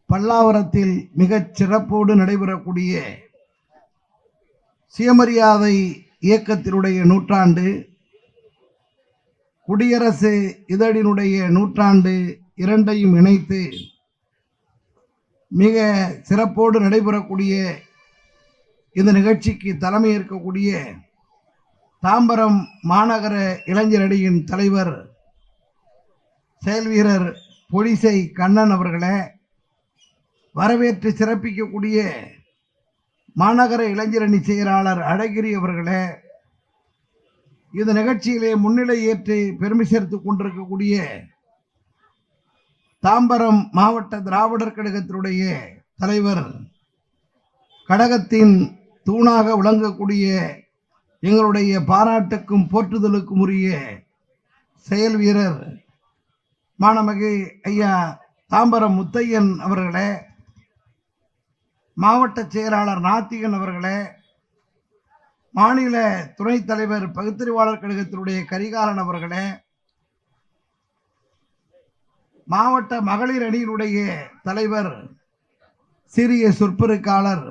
பல்லாவரத்தில் மிகச் சிறப்போடு நடைபெறக்கூடிய சுயமரியாதை இயக்கத்தினுடைய நூற்றாண்டு, குடியரசு இதழினுடைய நூற்றாண்டு இரண்டையும் இணைத்து மிக சிறப்போடு நடைபெறக்கூடிய இந்த நிகழ்ச்சிக்கு தலைமை ஏற்கக்கூடிய தாம்பரம் மாநகர இளைஞரணியின் தலைவர் செயல் வீரர் பொலிசை கண்ணன் அவர்களே, வரவேற்று சிறப்பிக்கக்கூடிய மாநகர இளைஞரணி செயலாளர் அழகிரி அவர்களே, இந்த நிகழ்ச்சியிலே முன்னிலை ஏற்று பெருமை சேர்த்துக் கொண்டிருக்கக்கூடிய தாம்பரம் மாவட்ட திராவிடர் கழகத்தினுடைய தலைவர், கழகத்தின் தூணாக விளங்கக்கூடிய எங்களுடைய பாராட்டுக்கும் போற்றுதலுக்கும் உரிய செயல் வீரர் மாணமிகு ஐயா தாம்பரம் முத்தையன் அவர்களே, மாவட்ட செயலாளர் நாத்திகன் அவர்களே, மாநில துணைத் தலைவர் பகுத்தறிவாளர் கழகத்தினுடைய கரிகாலன் அவர்களே, மாவட்ட மகளிர் அணியினுடைய தலைவர் சிறிய சொற்பொருட்காளர்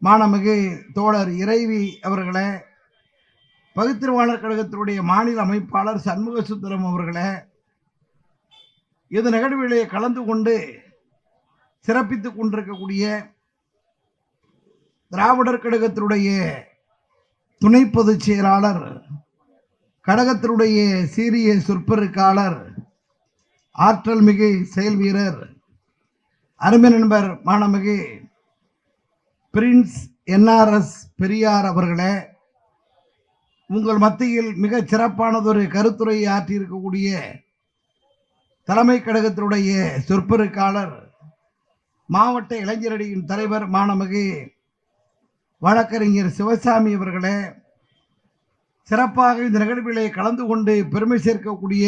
மாணமிகு தோழர் இறைவி அவர்களே, பகுத்தறிவாளர் கழகத்தினுடைய மாநில அமைப்பாளர் சண்முக சுந்தரம் அவர்களே, இந்த நிகழ்விலே கலந்து கொண்டு சிறப்பித்துக் கொண்டிருக்கக்கூடிய திராவிடர் கழகத்தினுடைய துணை பொதுச் செயலாளர், கழகத்தினுடைய சீரிய சொற்பொருட்காளர், ஆற்றல் மிகு செயல் வீரர், அருமை நண்பர் மாணமிகு பிரின்ஸ் என்ஆர்எஸ் பெரியார் அவர்களே, உங்கள் மத்தியில் மிக சிறப்பானதொரு கருத்துரையை ஆற்றியிருக்கக்கூடிய தலைமை கழகத்தினுடைய சொற்பொருட்காளர், மாவட்ட இளைஞரணியின் தலைவர் மாணமிகு வழக்கறிஞர் சிவசாமி அவர்களே, சிறப்பாக இந்த நிகழ்விலே கலந்து கொண்டு பெருமை சேர்க்கக்கூடிய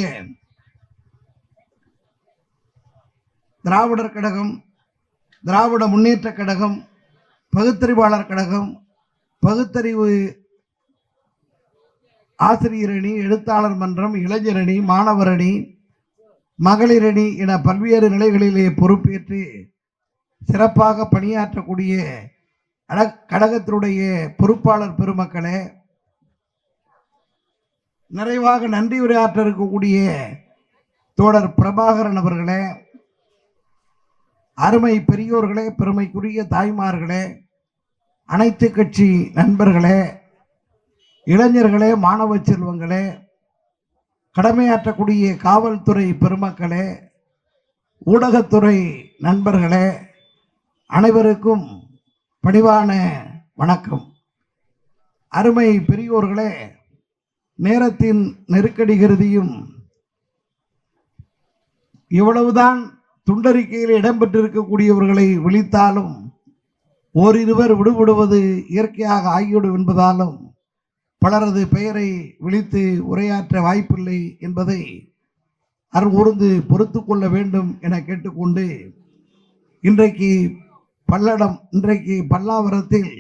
திராவிடர் கழகம், திராவிட முன்னேற்ற கழகம், பகுத்தறிவாளர் கழகம், பகுத்தறிவு ஆசிரியரணி, எழுத்தாளர் மன்றம், இளைஞரணி, மாணவரணி, மகளிரணி என பல்வேறு நிலைகளிலே பொறுப்பேற்று சிறப்பாக பணியாற்றக்கூடிய கழகத்தினுடைய பொறுப்பாளர் பெருமக்களே, நிறைவாக நன்றி உரையாற்ற இருக்கக்கூடிய தோழர் பிரபாகரன் அவர்களே, அருமை பெரியோர்களே, பெருமைக்குரிய தாய்மார்களே, அனைத்து கட்சி நண்பர்களே, இளைஞர்களே, மாணவ செல்வங்களே, கடமையாற்றக்கூடிய காவல்துறை பெருமக்களே, ஊடகத்துறை நண்பர்களே, அனைவருக்கும் பணிவான வணக்கம். அருமை பெரியோர்களே, நேரத்தின் நெருக்கடி கருதியும் இவ்வளவுதான் துண்டறிக்கையில் இடம்பெற்றிருக்கக்கூடியவர்களை விழித்தாலும் ஓரிருவர் விடுபடுவது இயற்கையாக ஆகிவிடும் என்பதாலும் பலரது பெயரை விழித்து உரையாற்ற வாய்ப்பில்லை என்பதை அருகூர்ந்து பொறுத்து கொள்ள வேண்டும் என கேட்டுக்கொண்டு, இன்றைக்கு பல்லாவரத்தில்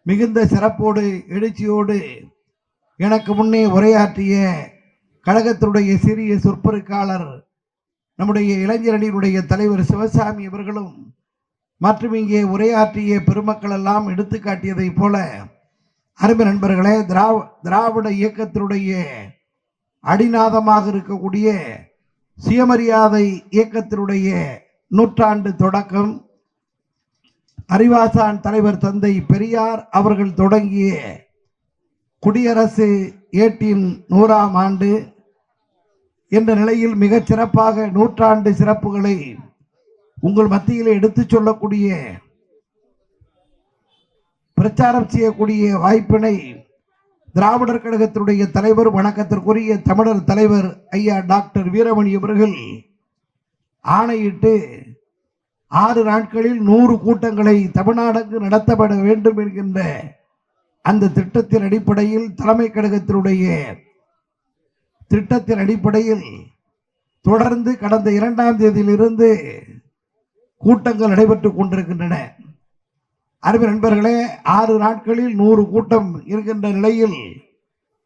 மிகுந்த சிறப்போடு எழுச்சியோடு எனக்கு முன்னே உரையாற்றிய கழகத்தினுடைய சிறிய சொற்பொருட்காளர் நம்முடைய இளைஞரணியினுடைய தலைவர் சிவசாமி அவர்களும் மற்றும் இங்கே உரையாற்றிய பெருமக்கள் எல்லாம் எடுத்துக்காட்டியதை போல, அருமை நண்பர்களே, திராவிட இயக்கத்தினுடைய அடிநாதமாக இருக்கக்கூடிய சுயமரியாதை இயக்கத்தினுடைய நூற்றாண்டு தொடக்கம், அறிவாசான் தலைவர் தந்தை பெரியார் அவர்கள் தொடங்கிய குடியரசு ஏட்டின் 100ஆம் ஆண்டு என்ற நிலையில் மிகச் சிறப்பாக நூற்றாண்டு சிறப்புகளை உங்கள் மத்தியில் எடுத்துச் சொல்லக்கூடிய, பிரச்சாரம் செய்யக்கூடிய வாய்ப்பினை திராவிடர் கழகத்தினுடைய தலைவர், வணக்கத்திற்குரிய தமிழர் தலைவர் ஐயா டாக்டர் வீரமணி அவர்கள் ஆணையிட்டு 6 நாட்களில் 100 கூட்டங்களை தமிழ்நாடுக்கு நடத்தப்பட வேண்டும் என்கின்ற அந்த திட்டத்தின் அடிப்படையில், தலைமை கழகத்தினுடைய திட்டத்தின் அடிப்படையில் தொடர்ந்து கடந்த 2ஆம் தேதியிலிருந்து கூட்டங்கள் நடைபெற்றுக் கொண்டிருக்கின்றன. அருமை நண்பர்களே, 6 நாட்களில் 100 கூட்டம் இருக்கின்ற நிலையில்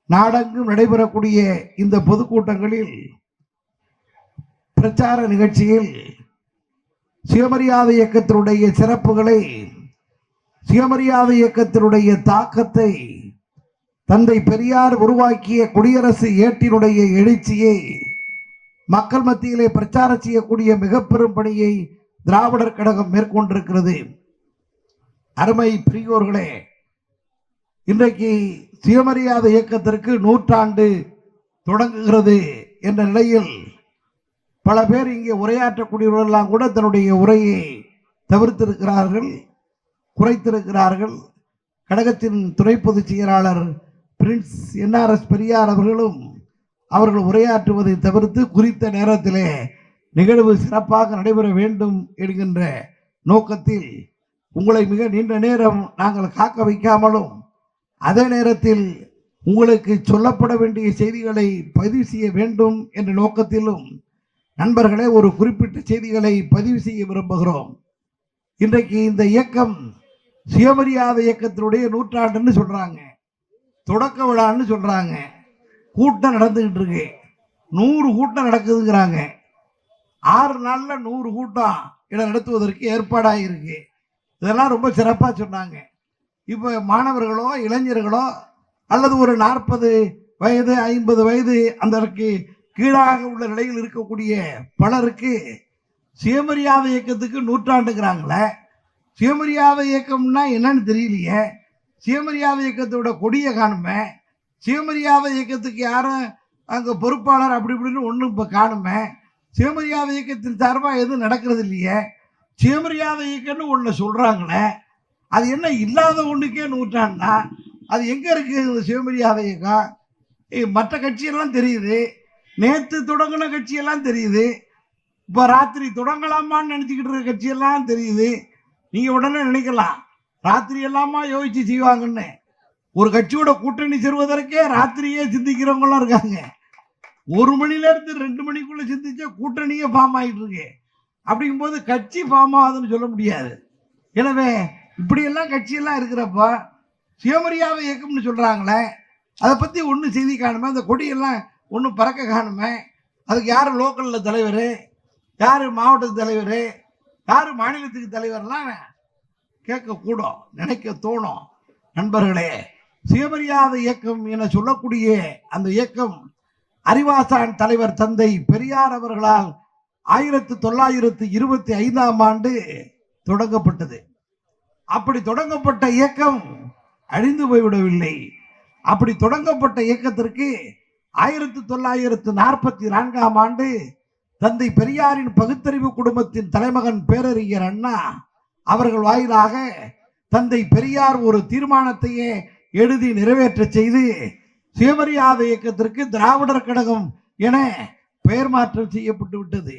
நாடெங்கும் நடைபெறக்கூடிய இந்த பொதுக்கூட்டங்களில் பிரச்சார நிகழ்ச்சியில் சுயமரியாதை இயக்கத்தினுடைய சிறப்புகளை, சுயமரியாதை இயக்கத்தினுடைய தாக்கத்தை, தந்தை பெரியார் உருவாக்கிய குடியரசு ஏட்டினுடைய எழுச்சியை மக்கள் மத்தியிலே பிரச்சாரம் செய்யக்கூடிய மிக பெரும் பணியை திராவிடர் கழகம் மேற்கொண்டிருக்கிறது. அருமை பெரியோர்களே, இன்றைக்கு சுயமரியாதை இயக்கத்திற்கு 100 ஆண்டு தொடங்குகிறது என்ற நிலையில் பல பேர் இங்கே உரையாற்றக்கூடியவர்களெல்லாம் கூட தன்னுடைய உரையை தவிர்த்திருக்கிறார்கள், குறைத்திருக்கிறார்கள். கழகத்தின் துணை பொதுச் செயலாளர் பிரின்ஸ் என்ஆர்எஸ் பெரியார் அவர்கள் உரையாற்றுவதை தவிர்த்து குறித்த நேரத்திலே நிகழ்வு சிறப்பாக நடைபெற வேண்டும் என்கின்ற நோக்கத்தில் உங்களை மிக நீண்ட நேரம் நாங்கள் காக்க வைக்காமலும், அதே நேரத்தில் உங்களுக்கு சொல்லப்பட வேண்டிய செய்திகளை பதிவு செய்ய வேண்டும் என்ற நோக்கத்திலும் நண்பர்களே ஒரு குறிப்பிட்ட செய்திகளை பதிவு செய்ய விரும்புகிறோம். இன்றைக்கு இந்த இயக்கம் சுயமரியாதை இயக்கத்தினுடைய 100 ஆண்டுன்னு சொல்றாங்க, தொடக்க விழான்னு சொல்றாங்க. கூட்டம் நடந்துகிட்டு இருக்கு, 100 கூட்டம் நடக்குதுங்கிறாங்க. 6 நாள்ல 100 கூட்டம் நடத்துவதற்கு ஏற்பாடாயிருக்கு. இதெல்லாம் ரொம்ப சிறப்பாக சொன்னாங்க. இப்போ மாணவர்களோ இளைஞர்களோ அல்லது ஒரு 40 வயது 50 வயது அதற்கு கீழாக உள்ள நிலையில் இருக்கக்கூடிய பலருக்கு சுயமரியாதை இயக்கத்துக்கு 100 ஆண்டுங்கிறாங்களே, சுயமரியாதை இயக்கம்னா என்னன்னு தெரியலையே, சுயமரியாதை இயக்கத்தோட கொடியை காணுமே, சுயமரியாதை இயக்கத்துக்கு யாரும் அங்கே பொறுப்பாளர் அப்படி இப்படின்னு ஒன்றும் இப்போ காணுமே, சுயமரியாதை இயக்கத்தின் சார்பாக எதுவும் நடக்கிறது இல்லையே, சுயமரியாதை இயக்கம்னு ஒன்று சொல்கிறாங்களே, அது என்ன இல்லாத ஒன்றுக்கே 100 ஆண்டா? அது எங்கே இருக்குது இந்த சுயமரியாதை இயக்கம்? மற்ற கட்சியெல்லாம் தெரியுது, நேற்று தொடங்கின கட்சியெல்லாம் தெரியுது, இப்போ ராத்திரி தொடங்கலாமான்னு நினச்சிக்கிட்டு இருக்க கட்சியெல்லாம் தெரியுது. நீங்கள் உடனே நினைக்கலாம் ராத்திரி எல்லாமா யோசிச்சு செய்வாங்கன்னு. ஒரு கட்சியோட கூட்டணி சேருவதற்கே ராத்திரியே சிந்திக்கிறவங்களாம் இருக்காங்க. 1 மணிலேருந்து 2 மணிக்குள்ள சிந்திச்ச கூட்டணியே ஃபார்ம் ஆகிட்டு இருக்கு. அப்படிங்கும்போது கட்சி ஃபார்ம் ஆகுதுன்னு சொல்ல முடியாது. எனவே இப்படியெல்லாம் கட்சியெல்லாம் இருக்கிறப்ப சுயமரியாதை இயக்கம்னு சொல்கிறாங்களே, அதை பற்றி ஒன்றும் செய்தி காணுமே, அந்த கொடியெல்லாம் ஒன்றும் பறக்க காணுமே. அதுக்கு யார் லோக்கலில் தலைவர், யார் மாவட்டத்து தலைவர், யார் மாநிலத்துக்கு தலைவர்லாம் கேட்கக்கூடும், நினைக்க தோணும். நண்பர்களே, சுயமரியாதை இயக்கம் என சொல்லக்கூடிய அந்த இயக்கம் அறிவாசான் தலைவர் தந்தை பெரியார் அவர்களால் 1925ஆம் ஆண்டு தொடங்கப்பட்டது. அப்படி தொடங்கப்பட்ட இயக்கம் அழிந்து போய்விடவில்லை. அப்படி தொடங்கப்பட்ட இயக்கத்திற்கு 1944ஆம் ஆண்டு தந்தை பெரியாரின் பகுத்தறிவு குடும்பத்தின் தலைமகன் பேரறிஞர் அண்ணா அவர்கள் வாயிலாக தந்தை பெரியார் ஒரு தீர்மானத்தையே எழுதி நிறைவேற்ற செய்து சுயமரியாதை இயக்கத்திற்கு திராவிடர் கழகம் என பெயர் மாற்றம் செய்யப்பட்டு விட்டது.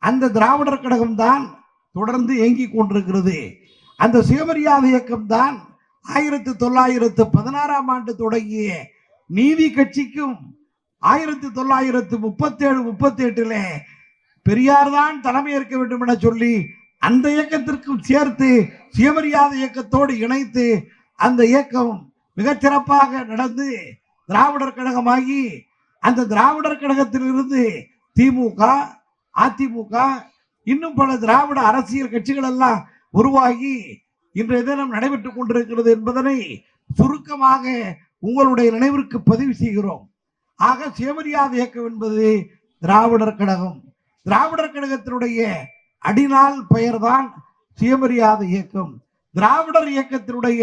அந்த திராவிடர் கழகம் தான் தொடர்ந்து இயங்கிக் கொண்டிருக்கிறது. அந்த சுயமரியாதை இயக்கம் தான் 1916ஆம் ஆண்டு தொடங்கிய நீதி கட்சிக்கும் 1937-38 பெரியார் தான் தலைமை ஏற்க வேண்டும் என சொல்லி அந்த இயக்கத்திற்கும் சேர்த்து சுயமரியாதை இயக்கத்தோடு இணைத்து அந்த இயக்கம் மிகச்சிறப்பாக நடந்து திராவிடர் கழகமாகி அந்த திராவிடர் கழகத்திலிருந்து திமுக, அதிமுக, இன்னும் பல திராவிட அரசியல் கட்சிகள் எல்லாம் உருவாகி இன்றைய தினம் நடைபெற்றுக் கொண்டிருக்கிறது என்பதனை சுருக்கமாக உங்களுடைய நினைவிற்கு பதிவு செய்கிறோம். ஆக சுயமரியாதை இயக்கம் என்பது திராவிடர் கழகம். திராவிடர் கழகத்தினுடைய அடிநாள் பெயர்தான் சுயமரியாதை இயக்கம். திராவிடர் இயக்கத்தினுடைய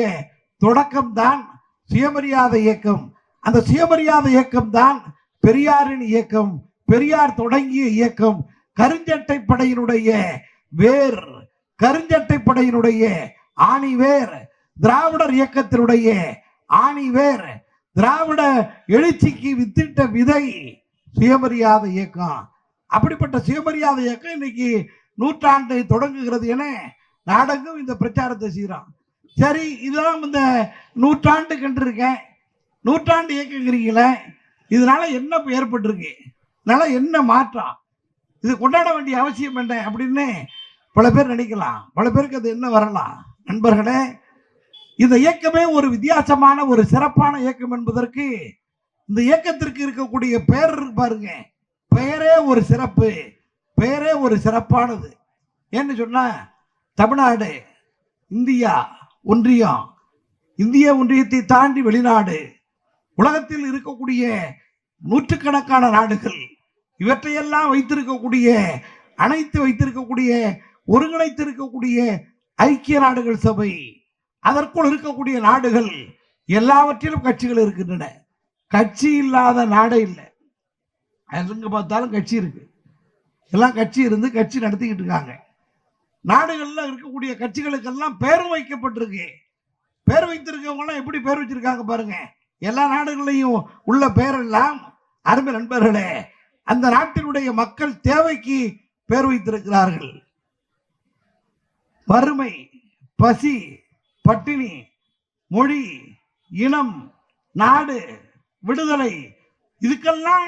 தொடக்கம் தான் சுயமரியாதை இயக்கம். அந்த சுயமரியாதை இயக்கம் தான் பெரியாரின் இயக்கம், பெரியார் தொடங்கிய இயக்கம். கருஞ்சட்டை படையினுடைய வேர், கருஞ்சட்டை படையினுடைய ஆணிவேர், திராவிடர் இயக்கத்தினுடைய ஆணிவேர், திராவிட எழுச்சிக்கு வித்திட்ட விதை சுயமரியாதை இயக்கம். அப்படிப்பட்ட சுயமரியாதை இயக்கம் இன்னைக்கு 100 ஆண்டை தொடங்குகிறது என நாடகம் இந்த பிரச்சாரத்தை செய்யறோம். சரி, இதெல்லாம் இந்த 100 ஆண்டு கண்டிருக்கேன், 100 ஆண்டு இயக்கங்கிறீங்களே, இதனால என்ன ஏற்பட்டிருக்கு, இதனால என்ன மாற்றம், இது கொண்டாட வேண்டிய அவசியம் என்ன அப்படின்னு பல பேர் நினைக்கலாம். பல பேருக்கு அது என்ன வரலாம். நண்பர்களே, இந்த இயக்கமே ஒரு வித்தியாசமான ஒரு சிறப்பான இயக்கம் என்பதற்கு இந்த இயக்கத்திற்கு இருக்கக்கூடிய பெயர் பாருங்க, பெயரே ஒரு சிறப்பு, பெயரே ஒரு சிறப்பானது. ஏன்னு சொன்னா தமிழ்நாடு, இந்தியா ஒன்றியம், இந்திய ஒன்றியத்தை தாண்டி வெளிநாடு, உலகத்தில் இருக்கக்கூடிய நூற்றுக்கணக்கான நாடுகள், இவற்றையெல்லாம் வைத்திருக்கக்கூடிய ஒருங்கிணைத்திருக்கக்கூடிய ஐக்கிய நாடுகள் சபை, அதற்குள் இருக்கக்கூடிய நாடுகள் எல்லாவற்றிலும் கட்சிகள் இருக்கின்றன. கட்சி இல்லாத நாடே இல்லை. எங்க பார்த்தாலும் கட்சி இருக்கு. எல்லாம் கட்சி இருந்து கட்சி நடத்திக்கிட்டு இருக்காங்க. நாடுகள்ல இருக்கக்கூடிய கட்சிகளுக்கெல்லாம் பேர் வைக்கப்பட்டிருக்கு. பேர் வைத்திருக்கவங்க எப்படி பேர் வச்சிருக்காங்க பாருங்க. எல்லா நாடுகளையும் உள்ள பேரெல்லாம் அருமை நண்பர்களே அந்த நாட்டினுடைய மக்கள் தேவைக்கு பேர் வைத்திருக்கிறார்கள். வறுமை, பசி, பட்டினி, மொழி, இனம், நாடு, விடுதலை, இதுக்கெல்லாம்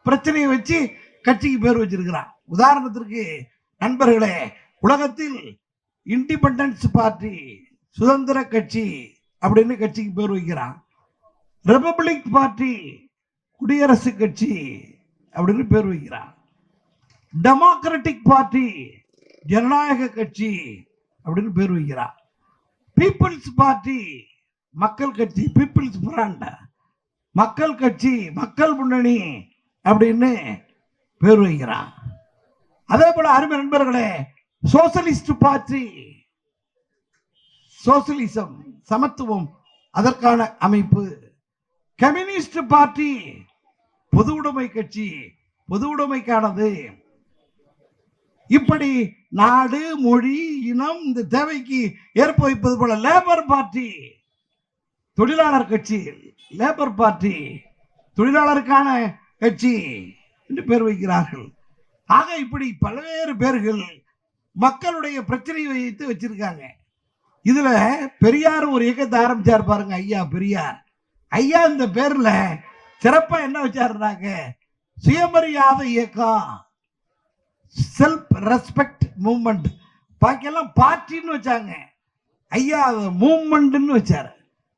பிரச்சனையை வச்சு கட்சிக்கு பேர் வச்சிருக்கிறான். உதாரணத்திற்கு நண்பர்களே, உலகத்தில் இண்டிபெண்டன்ஸ் பார்ட்டி, சுதந்திர கட்சி அப்படின்னு கட்சிக்கு பேர் வைக்கிறான். ரிபப்ளிக் பார்ட்டி, குடியரசு கட்சி அப்படின்னு பேர் வைக்கிறான். டெமோக்ராட்டிக் பார்ட்டி, ஜனநாயக கட்சி அப்படின்னு பேர் வைக்கிறான். பீப்புள்ஸ் பார்ட்டி, மக்கள் கட்சி, பீப்புள்ஸ் ஃப்ரண்ட், மக்கள் கட்சி, மக்கள் முன்னணி அப்படின்னு பேர் வைக்கிறான். அதே போல அருமை நண்பர்களே, சோசலிஸ்ட் பார்ட்டி, சோசலிசம், சமத்துவம், அதற்கான அமைப்பு. கம்யூனிஸ்ட் பார்ட்டி, பொது உடைமை கட்சி, பொது உடைமைக்கானது. இப்படி நாடு, மொழி, இனம் இந்த தேவைக்கு ஏற்ப வைப்பது போல லேபர் பார்ட்டி, தொழிலாளர் கட்சி, லேபர் பார்ட்டி, தொழிலாளருக்கான கட்சி என்று பேர் வைக்கிறார்கள். ஆக இப்படி பல்வேறு பேர்கள் மக்களுடைய பிரச்சனையை வைத்து வச்சிருக்காங்க. இதுல பெரியார் ஒரு இயக்கத்தை ஆரம்பிச்சார் பாருங்க. ஐயா பெரியார் ஐயா இந்த பேர்ல சிறப்பா என்ன வச்சாருனாங்க, சுயமரியாதை இயக்கம், செல்ஃப் ரெஸ்பெக்ட் மூவ்மெண்ட். பாக்கியெல்லாம் பார்ட்டின்னு வச்சாங்க. ஐயா அதை மூவ்மெண்ட்னு வச்சாரு.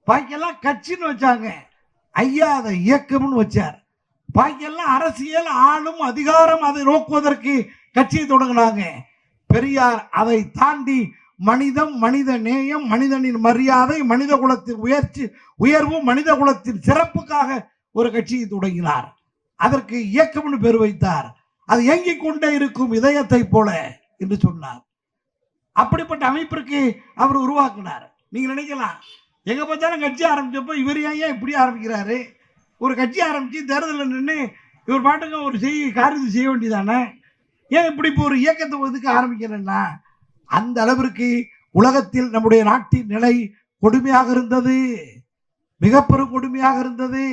பாக்கியெல்லாம் கட்சின்னு வச்சாங்க. ஐயா அதை இயக்கம்னு வச்சார். பாக்கியெல்லாம் அரசியல், ஆளும் அதிகாரம் அதை நோக்குவதற்கு கட்சியை தொடங்கினாங்க. பெரியார் அதை தாண்டி மனிதம், மனித நேயம், மனிதனின் மரியாதை, மனித குலத்தின் உயர்வு, மனித குலத்தின் சிறப்புக்காக ஒரு கட்சியை தொடங்கினார். அதற்கு இயக்கம்னு பேர் வைத்தார். அது இயங்கிக் கொண்டே இருக்கும் இதயத்தை போல என்று சொன்னார். அப்படிப்பட்ட அமைப்பிற்கு அவர் உருவாக்கினார். நீங்க நினைக்கலாம், எங்க பார்த்தாலும் கட்சி ஆரம்பிச்சப்போ இவர் ஏன் இப்படி ஆரம்பிக்கிறாரு? ஒரு கட்சி ஆரம்பிச்சு தேர்தலில் நின்று இவர் பாட்டுங்க ஒரு காரியத்தை செய்ய வேண்டியதானே, ஏன் இப்படி இப்போ ஒரு இயக்கத்தை ஒதுக்க ஆரம்பிக்கிறேன்னா, அந்த அளவிற்கு உலகத்தில் நம்முடைய நாட்டின் நிலை கொடுமையாக இருந்தது, மிகப்பெரும் கொடுமையாக இருந்தது.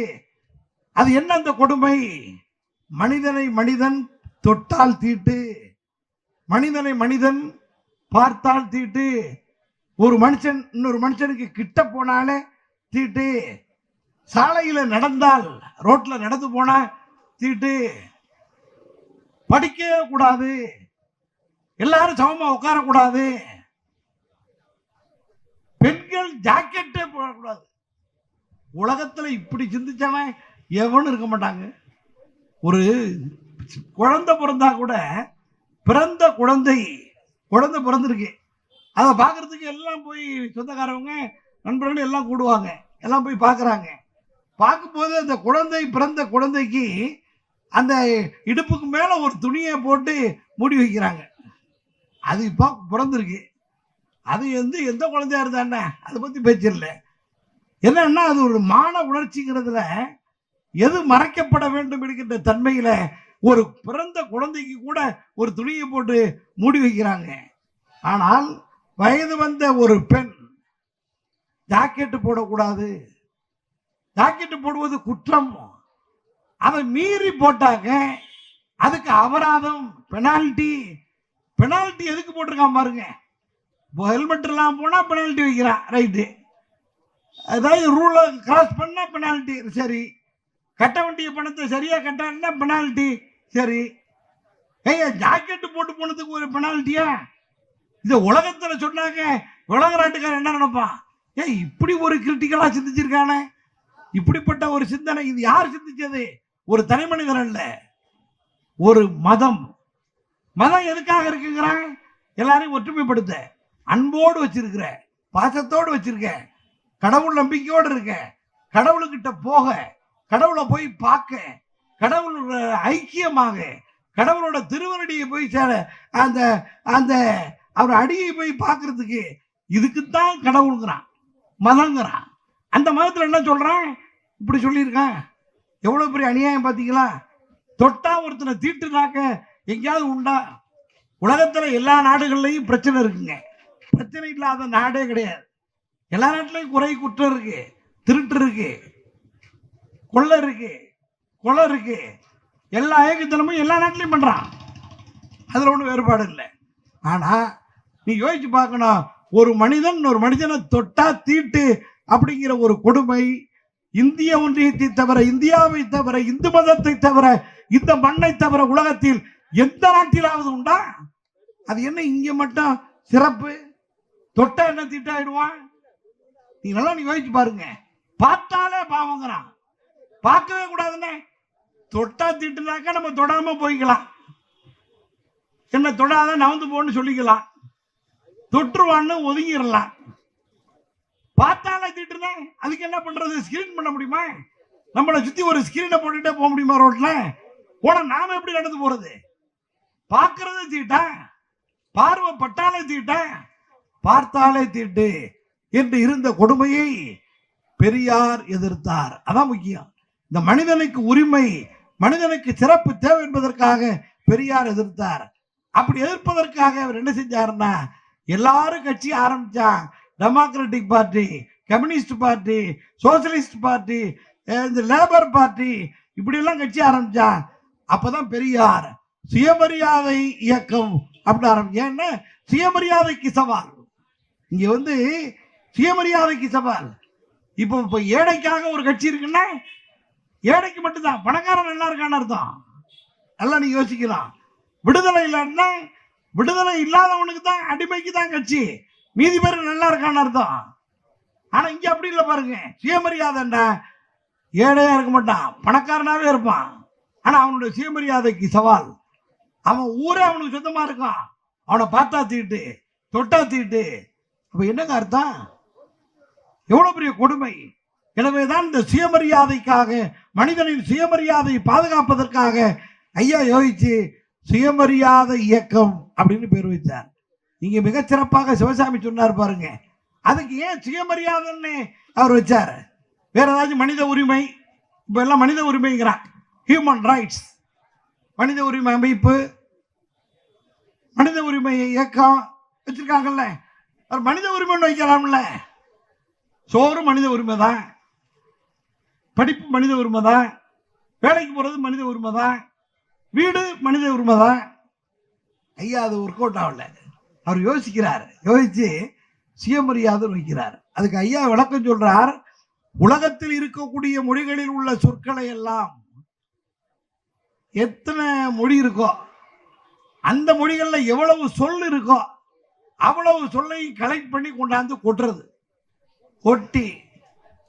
அது என்ன அந்த கொடுமை? மனிதனை மனிதன் தொட்டால் தீட்டு, மனிதனை மனிதன் பார்த்தால் தீட்டு, ஒரு மனுஷன் இன்னொரு மனுஷனுக்கு கிட்ட போனாலே தீட்டு, சாலையில நடந்தால், ரோட்ல நடந்து போனா தீட்டு, படிக்கவே கூடாது, எல்லாரும் சமமா உட்காரக்கூடாது, பெண்கள் ஜாக்கெட்டே போடக்கூடாது. உலகத்துல இப்படி சிந்திச்சவன் எவனும் இருக்க மாட்டாங்க. ஒரு குழந்தை பிறந்தா கூட, பிறந்த குழந்தை பிறந்திருக்கு, அதை பார்க்கறதுக்கு எல்லாம் போய் சொந்தக்காரவங்க நண்பர்கள் எல்லாம் கூடுவாங்க, எல்லாம் போய் பார்க்குறாங்க. பார்க்கும்போது அந்த பிறந்த குழந்தைக்கு அந்த இடுப்புக்கு மேலே ஒரு துணியை போட்டு மூடி வைக்கிறாங்க. அது இப்போ பிறந்திருக்கு. அது எந்த குழந்தையா இருந்தானே அதை பற்றி பேச்சில்லை. என்னன்னா அது ஒரு மான உணர்ச்சிங்கிறதுல எது மறைக்கப்பட வேண்டும் என்கின்ற தன்மையில ஒரு பிறந்த குழந்தைக்கு கூட ஒரு துணியை போட்டு மூடி வைக்கிறாங்க. ஆனால் வயது வந்த ஒரு பெண் ஜாக்கெட்டு போடக்கூடாது, ஜாக்கெட்டு போடுவது குற்றம், அதை மீறி போட்டாங்க, அதுக்கு அபராதம், பெனால்டி எதுக்கு போட்டிருக்கான் பாருங்க. ஹெல்மெட் எல்லாம் போனா பெனால்டி வைக்கிறான், ரைட்டு. அதாவது ரூலை கிராஸ் பண்ணா பெனால்டி, சரி. கட்ட வேண்டிய பணத்தை சரியா கட்டா பெனால்டி, சரி. ஜாக்கெட்டு போட்டு போனதுக்கு ஒரு பெனால்ட்டியா? இந்த உலகத்துல சொன்னாங்க, உலக நாட்டுக்காரன் என்ன நினைப்பான், இப்படி ஒரு கிரிட்டிக்கலா சிந்திச்சிருக்கானே, இப்படிப்பட்ட ஒரு சிந்தனை இது யார் சிந்திச்சது? ஒரு தனி மனிதர் அல்ல, ஒரு மதம். மதம் எதுக்காக இருக்குங்கிறாங்க? எல்லாரையும் ஒற்றுமைப்படுத்த, அன்போடு வச்சிருக்கிற, பாசத்தோடு வச்சிருக்க, கடவுள் நம்பிக்கையோடு இருக்க, கடவுளுக்கிட்ட போக, கடவுளை போய் பார்க்க, கடவுளோட ஐக்கியமாக, கடவுளோட திருவருடியை போய் சேர, அந்த அந்த அவர் அடியை போய் பார்க்கறதுக்கு, இதுக்குத்தான் கடவுளுங்கிறான், மதங்கிறான். அந்த மதத்தில் என்ன சொல்றான்? இப்படி சொல்லியிருக்கான். எவ்வளவு பெரிய அநியாயம் பார்த்தீங்களா? தொட்டா ஒருத்தனை தீட்டுனாக்க எங்கேயாவது உண்டா? உலகத்துல எல்லா நாடுகள்லையும் பிரச்சனை இருக்குங்க. பிரச்சனை இல்லாத நாடே கிடையாது. எல்லா நாட்டிலையும் குறை குற்றம் இருக்கு, திருட்டு இருக்கு, கொள்ளை இருக்கு, கொலை இருக்கு, எல்லா ஏகத்தனமும் எல்லா நாட்டிலையும் பண்றான். அதுல ஒன்றும் வேறுபாடு இல்லை. ஆனா நீ யோசிச்சு பார்க்கணும், ஒரு மனிதன் ஒரு மனிதனை தொட்டா தீட்டு அப்படிங்கிற ஒரு கொடுமை இந்திய ஒன்றியத்தை தவிர, இந்தியாவை தவிர, இந்து மதத்தை தவிர, இந்த மண்ணை தவிர உலகத்தில் எந்த நாட்டிலாவது உண்டா? அது என்ன இங்க மட்டும் சிறப்பு? தொட்டா என்ன தீட்டாயிடுவான்? நீ நல்லா நீ யோசிச்சு பாருங்க. பார்த்தாலே பாவங்கிறான், பார்க்கவே கூடாதுன்னு. தொட்டா தீட்டுனாக்கா நம்ம தொடாம போய்க்கலாம், என்ன தொடாத நவந்து போன்னு சொல்லிக்கலாம், தொற்றுவான்னு ஒதுங்கிடலாம். பார்த்தாலே தீட்டுனா அதுக்கு என்ன பண்றது? ஸ்கிரீன் பண்ண முடியுமா? நம்மளை சுத்தி ஒரு ஸ்கிரீனை போட்டுட்டே போக முடியுமா? ரோட்ல போனா நாம எப்படி நடந்து போறது? பார்க்கறது தீட்டா? பார்வை பட்டாலே தீட்டா? பார்த்தாலே தீட்டு என்று இருந்த கொடுமையை பெரியார் எதிர்த்தார். அதான் முக்கியம். இந்த மனிதனுக்கு உரிமை, மனிதனுக்கு சிறப்பு தேவை என்பதற்காக பெரியார் எதிர்த்தார். அப்படி எதிர்ப்பதற்காக அவர் என்ன செஞ்சாருன்னா, எல்லாரும் கட்சி ஆரம்பிச்சான். Democratic party, communist party, socialist party, இந்த லேபர் பார்ட்டி, இப்படி எல்லாம் கட்சி ஆரம்பிச்சான். அப்பதான் பெரியார் சுயமரியாதை இயக்கம் அப்படி ஆரம்பிச்சு. ஏன்னா சுயமரியாதைக்கு சவால். இங்க சுயமரியாதைக்கு சவால். இப்போ ஏழைக்காக ஒரு கட்சி இருக்குன்னா ஏழைக்கு மட்டும்தான், பணக்காரன் நல்லா இருக்கான்னு அர்த்தம். நல்லா நீ யோசிக்கலாம். விடுதலை இல்லைன்னா விடுதலை இல்லாதவனுக்கு தான், அடிமைக்கு தான் கட்சி, மீதி பேர் நல்லா இருக்கான்னு அர்த்தம். ஆனா இங்க அப்படி இல்லை பாருங்க. சுயமரியாதைண்டா ஏழையா இருக்க மாட்டான், பணக்காரனாவே இருப்பான். ஆனா அவனுடைய சுயமரியாதைக்கு சவால். அவன் ஊரே அவனுக்கு சொந்தமா இருக்கான், அவனை பார்த்தா தீட்டு, தொட்டா தீட்டு. அப்ப என்னங்க அர்த்தம்? எவ்வளவு பெரிய கொடுமை. எனவேதான் இந்த சுயமரியாதைக்காக, மனிதனின் சுயமரியாதையை பாதுகாப்பதற்காக ஐயா யோசிச்சு சுயமரியாதை இயக்கம் அப்படின்னு பேர் வைத்தார். இங்க மிகச்சிறப்பாக சிவசாமி சொன்னார் பாருங்க. அதுக்கு ஏன் சுயமரியாதைன்னு அவர் வச்சார்? வேற ஏதாச்சும் மனித உரிமை, இப்ப எல்லாம் மனித உரிமைங்கிறான், ஹியூமன் ரைட்ஸ், மனித உரிமை அமைப்பு, மனித உரிமை இயக்கம் வச்சிருக்காங்கல்ல. மனித உரிமைன்னு வைக்கலாம்ல. சோறு மனித உரிமை தான், படிப்பு மனித உரிமை தான், வேலைக்கு போறது மனித உரிமை தான், வீடு மனித உரிமை தான். ஐயா அது ஒர்க் அவுட் ஆகல. அவர் யோசிக்கிறார், யோசிச்சு சுயமரியாதை வைக்கிறார். அதுக்கு ஐயா விளக்கம் சொல்றார். உலகத்தில் இருக்கக்கூடிய மொழிகளில் உள்ள சொற்களை எல்லாம், எத்தனை மொழி இருக்கோ அந்த மொழிகள்ல எவ்வளவு சொல் இருக்கோ அவ்வளவு சொல்லை கலெக்ட் பண்ணி கொண்டாந்து கொட்டுறது. கொட்டி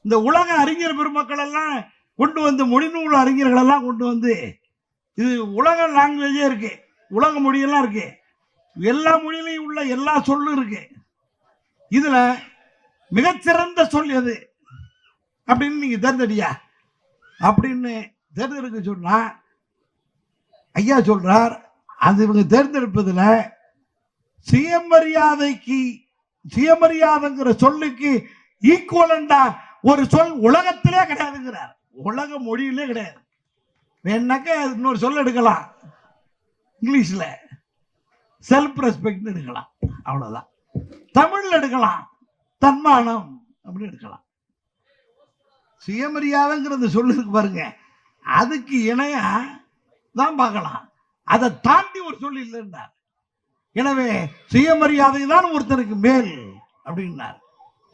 இந்த உலக அறிஞர் பெருமக்கள் எல்லாம் கொண்டு வந்து, மொழிநூல் அறிஞர்கள் எல்லாம் கொண்டு வந்து, இது உலக லாங்குவேஜே இருக்கு, உலக மொழியெல்லாம் இருக்கு, எல்லா மொழியிலையும் உள்ள எல்லா சொல்லும் இருக்கு. இதுல மிகச்சிறந்த சொல் எது அப்படின்னு நீங்க தேர்ந்தெடியா அப்படின்னு தேர்ந்தெடுக்க சொன்னா ஐயா சொல்றார், அது இவங்க தேர்ந்தெடுப்பதுல சுயமரியாதைங்கிற சொல்லுக்கு ஈக்குவலண்டா ஒரு சொல் உலகத்திலே கிடையாதுங்கிறார். உலக மொழியிலே கிடையாது. வேணாக்க இன்னொரு சொல் எடுக்கலாம், இங்கிலீஷ்ல செல்ஃப் ரெஸ்பெக்ட் எடுக்கலாம், அவ்வளவுதான். தமிழ்ல எடுக்கலாம், தன்மானம் அப்படின்னு எடுக்கலாம். சுயமரியாதைங்கிறது சொல்லிருக்கு பாருங்க, அதுக்கு இணையா தான் பார்க்கலாம். அதை தாண்டி ஒரு சொல் இல்லைன்னார். எனவே சுயமரியாதை தான் ஒருத்தருக்கு மேல் அப்படின்னார்.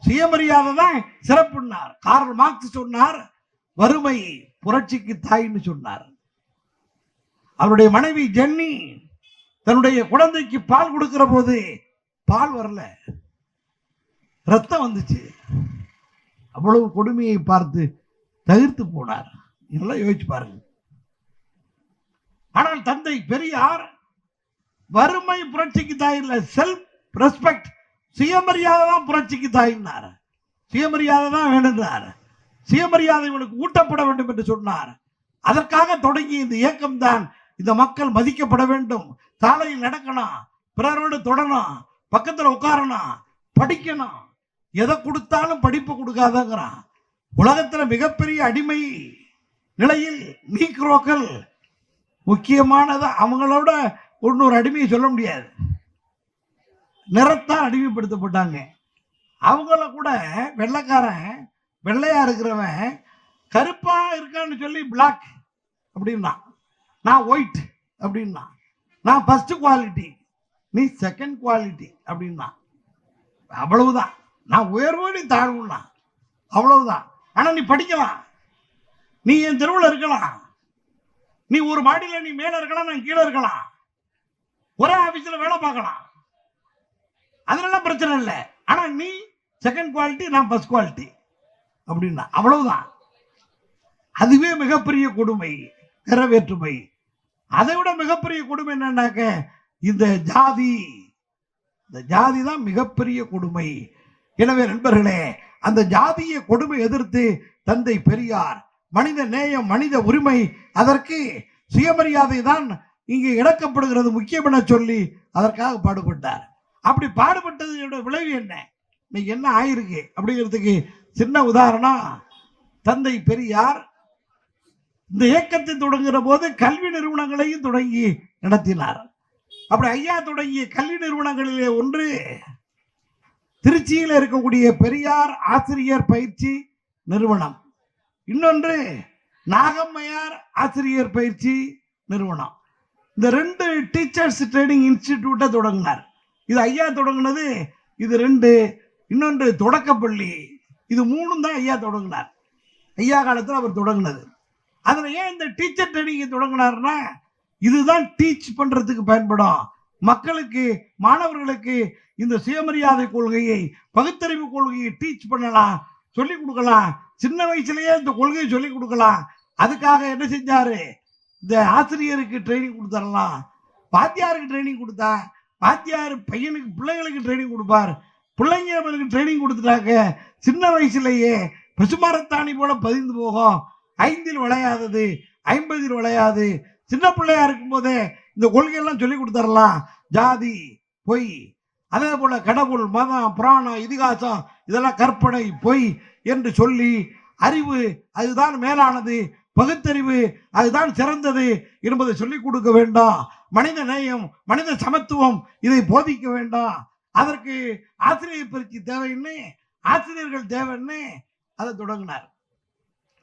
சுயமரியாதை தான் சிறப்புன்னார். கார்ல் மார்க்ஸ் சொன்னார், வறுமை புரட்சிக்கு தாயின்னு சொன்னார். அவருடைய மனைவி ஜென்னி தன்னுடைய குழந்தைக்கு பால் கொடுக்கிற போது பால் வரல, ரத்தம் வந்துச்சு. அவ்வளவு கொடுமையை பார்த்து தவிர்த்து போனார். இதெல்லாம் யோசிச்சு பாருங்க. ஆனால் தந்தை பெரியார் வறுமை புரட்சிக்கு தாய் இல்ல, செல்ஃப் ரெஸ்பெக்ட், சுயமரியாதை தான் புரட்சிக்கு தாயினார். சுயமரியாதை தான் வேணுன்றார். சுயமரியாதை இவனுக்கு ஊட்டப்பட வேண்டும் என்று சொன்னார். அதற்காக தொடங்கி இந்த இயக்கம் தான். இந்த மக்கள் மதிக்கப்பட வேண்டும், சாலையில் நடக்கணும், பிறரோடு தொடரணும், பக்கத்தில் உட்காரணும், படிக்கணும். எதை கொடுத்தாலும் படிப்பு கொடுக்காதங்கிறான். உலகத்தில் மிகப்பெரிய அடிமை நிலையில் நீக்ரோக்கள் முக்கியமானது. அவங்களோட இன்னொரு அடிமையை சொல்ல முடியாது. நிறத்தால் அடிமைப்படுத்தப்பட்டாங்க. அவங்கள கூட வெள்ளைக்காரன், வெள்ளையா இருக்கிறவன் கருப்பா இருக்கான்னு சொல்லி பிளாக் அப்படின்னா, நான் ஒயிட் அப்படின்னா, நான் ஃபர்ஸ்ட் குவாலிட்டி, நீ செகண்ட் குவாலிட்டி அப்படின்னா, அவ்வளவுதான். நான் உயர்வு, நீ தாழ்வுன்னா, அவ்வளவுதான். ஆனா நீ படிக்கலாம், நீ என் தெருவில் இருக்கலாம், நீ ஒரு மாடியில் நீ மேல இருக்கலாம், நான் கீழே இருக்கலாம், ஒரே ஆபீஸ்ல வேலை பார்க்கலாம், அதனால பிரச்சனை இல்லை. ஆனா நீ செகண்ட் குவாலிட்டி, நான் ஃபர்ஸ்ட் குவாலிட்டி அப்படின்னா, அவ்வளவுதான். அதுவே மிகப்பெரிய கொடுமை, நிறைவேற்றுமை. அதை விட மிகப்பெரிய கொடுமை என்னன்னாக்க இந்த ஜாதி. இந்த ஜாதி தான் மிகப்பெரிய கொடுமை. எனவே நண்பர்களே, அந்த ஜாதிய கொடுமை எதிர்த்து தந்தை பெரியார் மனித நேயம், மனித உரிமை, அதற்கு சுயமரியாதை தான் இங்கு இழக்கப்படுகிறது முக்கியம் என சொல்லி அதற்காக பாடுபட்டார். அப்படி பாடுபட்டதோட விளைவு என்ன, இன்னைக்கு என்ன ஆயிருக்கு அப்படிங்கிறதுக்கு சின்ன உதாரணம். தந்தை பெரியார் இந்த இயக்கத்தை தொடங்குகிற போது கல்வி நிறுவனங்களையும் தொடங்கி நடத்தினார். அப்படி ஐயா தொடங்கிய கல்வி நிறுவனங்களிலே ஒன்று திருச்சியில் இருக்கக்கூடிய பெரியார் ஆசிரியர் பயிற்சி நிறுவனம், இன்னொன்று நாகம்மையார் ஆசிரியர் பயிற்சி நிறுவனம். இந்த ரெண்டு டீச்சர்ஸ் ட்ரைனிங் இன்ஸ்டிடியூட்டை தொடங்கினார். இது ஐயா தொடங்கினது. இது ரெண்டு, இன்னொன்று தொடக்கப்பள்ளி. இது மூணும் தான் ஐயா தொடங்கினார். ஐயா காலத்தில் அவர் தொடங்கினது. அதில் ஏன் இந்த டீச்சர் ட்ரைனிங் தொடங்கினார்னா, இதுதான் டீச் பண்றதுக்கு பயன்படும். மக்களுக்கு, மாணவர்களுக்கு இந்த சுயமரியாதை கொள்கையை, பகுத்தறிவு கொள்கையை டீச் பண்ணலாம், சொல்லிக் கொடுக்கலாம். சின்ன வயசுலயே இந்த கொள்கையை சொல்லிக் கொடுக்கலாம். அதுக்காக என்ன செஞ்சாரு, இந்த ஆசிரியருக்கு ட்ரைனிங் கொடுத்துடலாம், வாத்தியாருக்கு ட்ரைனிங் கொடுத்தா, வாத்தியார் பையனுக்கு, பிள்ளைகளுக்கு ட்ரைனிங் கொடுப்பார், பிள்ளைங்களுக்கு ட்ரைனிங் கொடுத்துட்டாங்க. சின்ன வயசுலேயே பசுமரத்தாணி போல பதிந்து போகும். 5இல் விளையாதது 50இல் விளையாது. சின்ன பிள்ளையா இருக்கும் போதே இந்த கொள்கையெல்லாம் சொல்லி கொடுத்துடலாம். ஜாதி, பொய், அதே போல கடவுள், மதம், புராணம், இதிகாசம் இதெல்லாம் கற்பனை, பொய் என்று சொல்லி, அறிவு அதுதான் மேலானது, பகுத்தறிவு அதுதான் சிறந்தது என்பதை சொல்லிக் கொடுக்க வேண்டாம். மனித நேயம், மனித சமத்துவம் இதை போதிக்க வேண்டாம். அதற்கு ஆசிரியர் பயிற்சி தேவைன்னு, ஆசிரியர்கள் தேவைன்னு அதை தொடங்கினார்.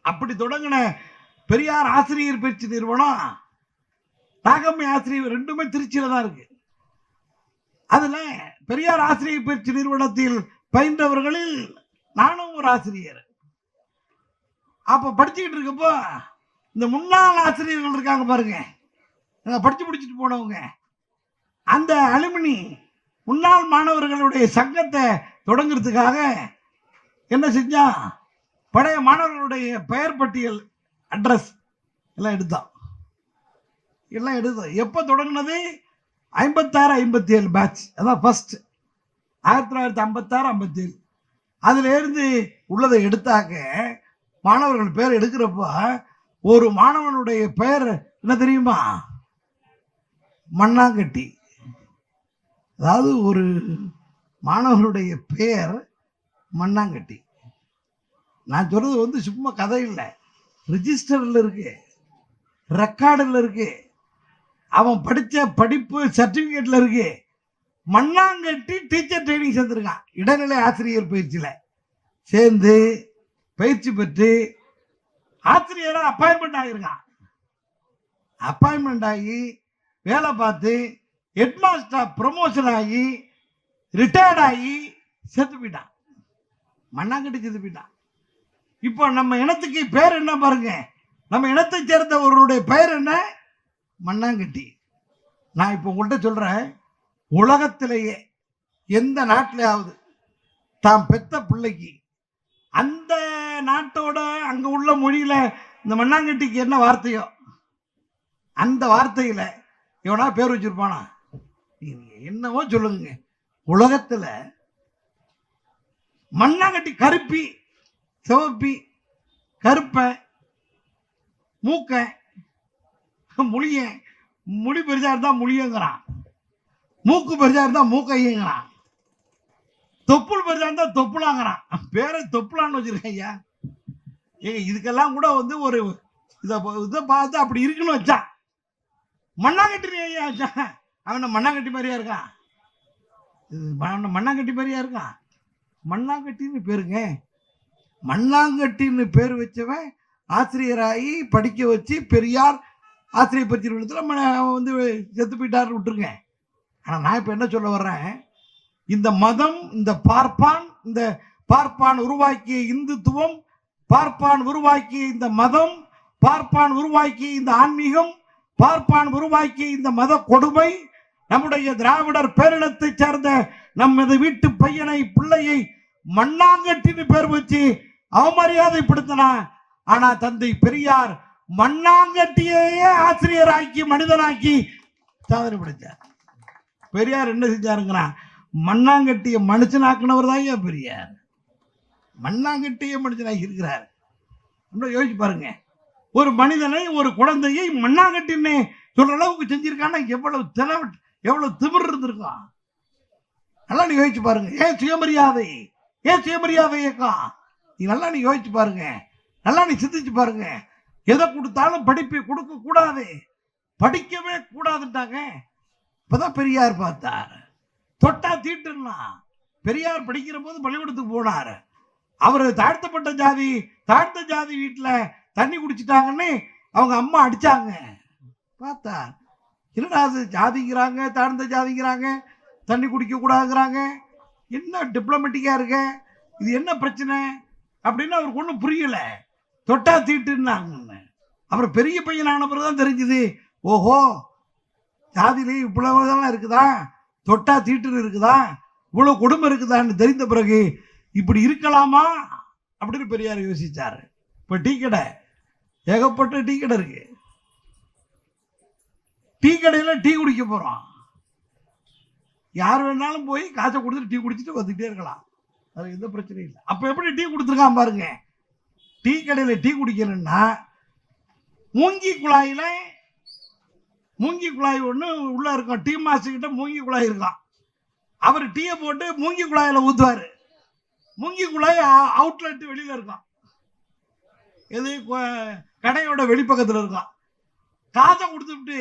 அப்படி தொடங்கின பெரியார் ஆசிரியர் பயிற்சி நிறுவனம், நாகம்மை ஆசிரியர் ரெண்டுமே திருச்சியில தான் இருக்கு. அதுல பெரியார் ஆசிரியர் பயிற்சி நிறுவனத்தில் பயின்றவர்களில் நானும் ஒரு ஆசிரியர். அப்ப படிச்சுக்கிட்டு இருக்கப்போ இந்த முன்னாள் ஆசிரியர்கள் இருக்காங்க பாருங்க, படிச்சு முடிச்சுட்டு போனவங்க, அந்த அலுமினி முன்னாள் மாணவர்களுடைய சங்கத்தை தொடங்குறதுக்காக என்ன செஞ்சா, பழைய மாணவர்களுடைய பெயர் பட்டியல், அட்ரஸ் எல்லாம் எடுத்தோம். எப்போ தொடங்கினது, 56-57 பேட்ச், அதான் ஃபர்ஸ்ட் 1956-57. அதுல இருந்து உள்ளதை எடுத்தாக்க மாணவர்கள் பேர் எடுக்கிறப்ப ஒரு மாணவனுடைய பெயர் என்ன தெரியுமா, மண்ணாங்கட்டி. அதாவது ஒரு மாணவனுடைய பெயர் மண்ணாங்கட்டி. நான் சொல்றது சும்மா கதை இல்லை, ரிஜிஸ்டர்ல இருக்கு, ரெக்கார்டில் இருக்கு, அவன் படித்த படிப்பு சர்டிபிகேட்ல இருக்கு. மண்ணாங்கட்டி டீச்சர் ட்ரைனிங் சேர்ந்திருக்கான். இடைநிலை ஆசிரியர் பயிற்சியில சேர்ந்து பயிற்சி பெற்று ஆசிரியராக அப்பாயின்மெண்ட் ஆகியிருக்கான். அப்பாயின்மெண்ட் ஆகி வேலை பார்த்து ஹெட்மாஸ்டர் ப்ரொமோஷன் ஆகி ரிட்டையர்ட் ஆகி செத்து போயிட்டான். மண்ணாங்கட்டி செத்து போயிட்டான். இப்போ நம்ம இனத்துக்கு பேர் என்ன பாருங்க, நம்ம இனத்தை சேர்ந்த ஒருவருடைய பெயர் என்ன, மண்ணாங்கட்டி. நான் இப்போ உங்கள்கிட்ட சொல்றேன், உலகத்திலேயே எந்த நாட்டிலாவது தாம் பெத்த பிள்ளைக்கு அந்த நாட்டோட அங்க உள்ள மொழியில இந்த மண்ணாங்கட்டிக்கு என்ன வார்த்தையோ அந்த வார்த்தையில எவனா பேர் வச்சிருப்பானா? என்னவோ சொல்லுங்க, உலகத்துல மண்ணாங்கட்டி கருப்பி, சிவப்பி, கருப்ப, மூக்க, முழிய, முடி பெருசா இருந்தா முழியங்கிறான், மூக்கு பெருசா இருந்தா மூக்கையங்கிறான், தொப்புள் பெருசா இருந்தா தொப்புலாங்கிறான். பேரை தொப்புலான்னு வச்சிருக்கேன் ஐயா. ஏங்க இதுக்கெல்லாம் கூட வந்து ஒரு இதை பார்த்து அப்படி இருக்குன்னு வச்சா மண்ணாங்கட்டி ஐயா வச்சா அவன் மண்ணாங்கட்டி மாதிரியா இருக்கான், மண்ணாங்கட்டி மாதிரியா இருக்கான். மண்ணாங்கட்டின்னு பேருங்க. மண்ணாங்கட்டின்னு பேர் வச்சவன் ஆசிரியராகி படிக்க வச்சு பெரியார் ஆசிரியர் பற்றி வந்து செத்து போயிட்டாரு விட்டுருங்க. ஆனா நான் இப்ப என்ன சொல்ல வர்றேன், இந்த மதம், இந்த பார்ப்பான் உருவாக்கிய இந்துத்துவம், பார்ப்பான் உருவாக்கிய இந்த மதம், பார்ப்பான் உருவாக்கிய இந்த ஆன்மீகம், பார்ப்பான் உருவாக்கிய இந்த மத கொடுமை நம்முடைய திராவிடர் பேரினத்தை சேர்ந்த நமது வீட்டு பையனை, பிள்ளையை மண்ணாங்கட்டின்னு பேர் வச்சு அவமரியாதைப்படுத்தினா. ஆனா தந்தை பெரியார் மண்ணாங்கட்டியே ஆசிரியராக்கி மனிதனாக்கி சாதனை படைச்சார். பெரியார் என்ன செஞ்சாருங்கிறான், மண்ணாங்கட்டிய மனுஷனாக்குனவர் தான் பெரியார். மண்ணாங்கட்டிய மனுஷனாக்கி இருக்கிறார். யோசிச்சு பாருங்க, ஒரு மனிதனை, ஒரு குழந்தையை மண்ணாங்கட்டின்னு சொல்ற அளவுக்கு செஞ்சிருக்கான்னா எவ்வளவு திமிர் இருந்திருக்கான். நல்லா நீ யோசிச்சு பாருங்க. ஏன் சுயமரியாதை இயக்கம்? நீ நல்லா நீ யோசிச்சு பாருங்க, நல்லா நீ சிந்திச்சு பாருங்க. எதை கொடுத்தாலும் படிப்பை கொடுக்க கூடாது, படிக்கவே கூடாதுட்டாங்க. இப்பதான் பெரியார் பார்த்தார், தொட்டா தீட்டுன்னா. பெரியார் படிக்கிற போது பள்ளிக்கூடத்துக்கு போனார். அவரு தாழ்த்த ஜாதி வீட்டுல தண்ணி குடிச்சிட்டாங்கன்னு அவங்க அம்மா அடிச்சாங்க. பார்த்தா என்னடா அது, ஜாதிங்கிறாங்க, தாழ்ந்த ஜாதிங்கிறாங்க, தண்ணி குடிக்க கூடாதுங்கிறாங்க, என்ன டிப்ளமேட்டிக்கா இருக்க, இது என்ன பிரச்சனை அப்படின்னு அவருக்கு ஒன்றும் புரியல. தொட்டா தீட்டுன்னாங்க. அப்புறம் பெரிய பையன் ஆன பிறகுதான் தெரிஞ்சுது, ஓஹோ ஜாதியிலே இவ்வளவுதான் இருக்குதா, தொட்டா தீட்டுன்னு இருக்குதா, இவ்வளவு கொடுமை இருக்குதான்னு தெரிந்த பிறகு இப்படி இருக்கலாமா அப்படின்னு பெரியார் யோசிச்சாரு. இப்ப டீ கடை, ஏகப்பட்ட டீ கடை இருக்கு. டீ கடையில டீ குடிக்க போறோம், யார் வேணாலும் போய் காசை கொடுத்துட்டு டீ குடிச்சிட்டு வந்துட்டே இருக்கலாம், அது எந்த பிரச்சனையும் இல்லை. அப்ப எப்படி டீ கொடுத்துருக்கான் பாருங்க. டீ கடையில டீ குடிக்கணும்னா மூங்கி குழாய் ஒண்ணு உள்ள இருக்கும். டீ மாஸ்டர் கிட்ட மூங்கி குழாய் இருக்கான். அவர் டீயை போட்டு மூங்கி குழாயில ஊத்துவாரு. மூங்கி குழாய் அவுட்லெட் வெளியில இருக்கும், எது கடையோட வெளிப்பக்கத்துல இருக்கும். காசை கொடுத்துட்டு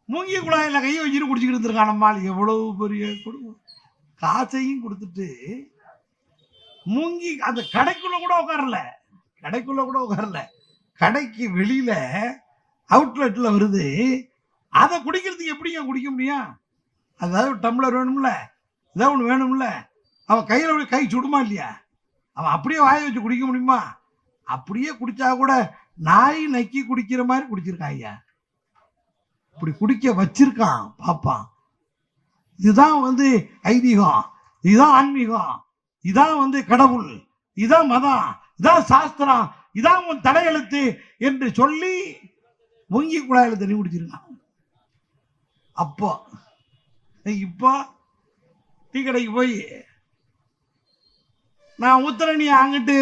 மூங்கி குழாயில கையை வச்சுட்டு குடிச்சுக்கிட்டு இருந்திருக்கான் நம்மால். எவ்வளவு பெரிய குடும்பம். காசையும் கொடுத்துட்டு மூங்கி அந்த கடைக்குள்ள கூட உட்காரல, கடைக்கு வெளியில அவுட்லெட்ல வருது. அதை குடிக்கிறதுக்கு எப்படிங்க குடிக்க முடியும்? அதாவது டம்ளர் வேணும்ல, ஏதாவது ஒன்று வேணும்ல. அவன் கையில கை சுடுமா இல்லையா? அவன் அப்படியே வாய வச்சு குடிக்க முடியுமா? அப்படியே குடிச்சா கூட நாய் நக்கி குடிக்கிற மாதிரி குடிச்சிருக்கான் ஐயா. இப்படி குடிக்க வச்சிருக்கான் பாப்பான். இதுதான் வந்து ஐதீகம், இதுதான் ஆன்மீகம், இதான் வந்து கடவுள், இதான் மதம், இதான் சாஸ்திரம், இதான் உன் தலையெழுத்து என்று சொல்லி மூங்கி குழாயில தண்ணி குடிச்சிருக்கான். அப்போ இப்போ டீ கடைக்கு போய் நான் ஊத்துறேன், நீ அங்கிட்டு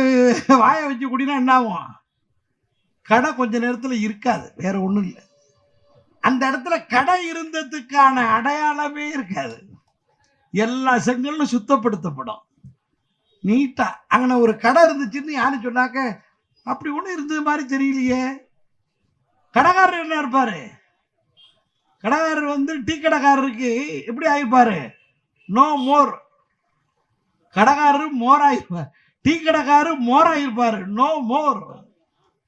வாய வச்சு குடினா என்ன ஆகும்? கடை கொஞ்ச நேரத்தில் இருக்காது, வேற ஒன்றும் இல்லை. அந்த இடத்துல கடை இருந்ததுக்கான அடையாளமே இருக்காது. எல்லா செங்கலும் சுத்தப்படுத்தப்படும் நீட்டா. அங்கே ஒரு கடை இருந்துச்சுன்னு யாரு சொன்னாக்க அப்படி ஒன்றும் இருந்தது மாதிரி தெரியலையே. கடைக்காரர் என்ன இருப்பாரு? கடைக்காரர் வந்து டீ கடைக்காரருக்கு எப்படி ஆயிருப்பாரு? No more. கடைக்காரரு மோர் ஆயிருப்பார், டீ கடைக்காரரு மோர் ஆயிருப்பாரு. No more.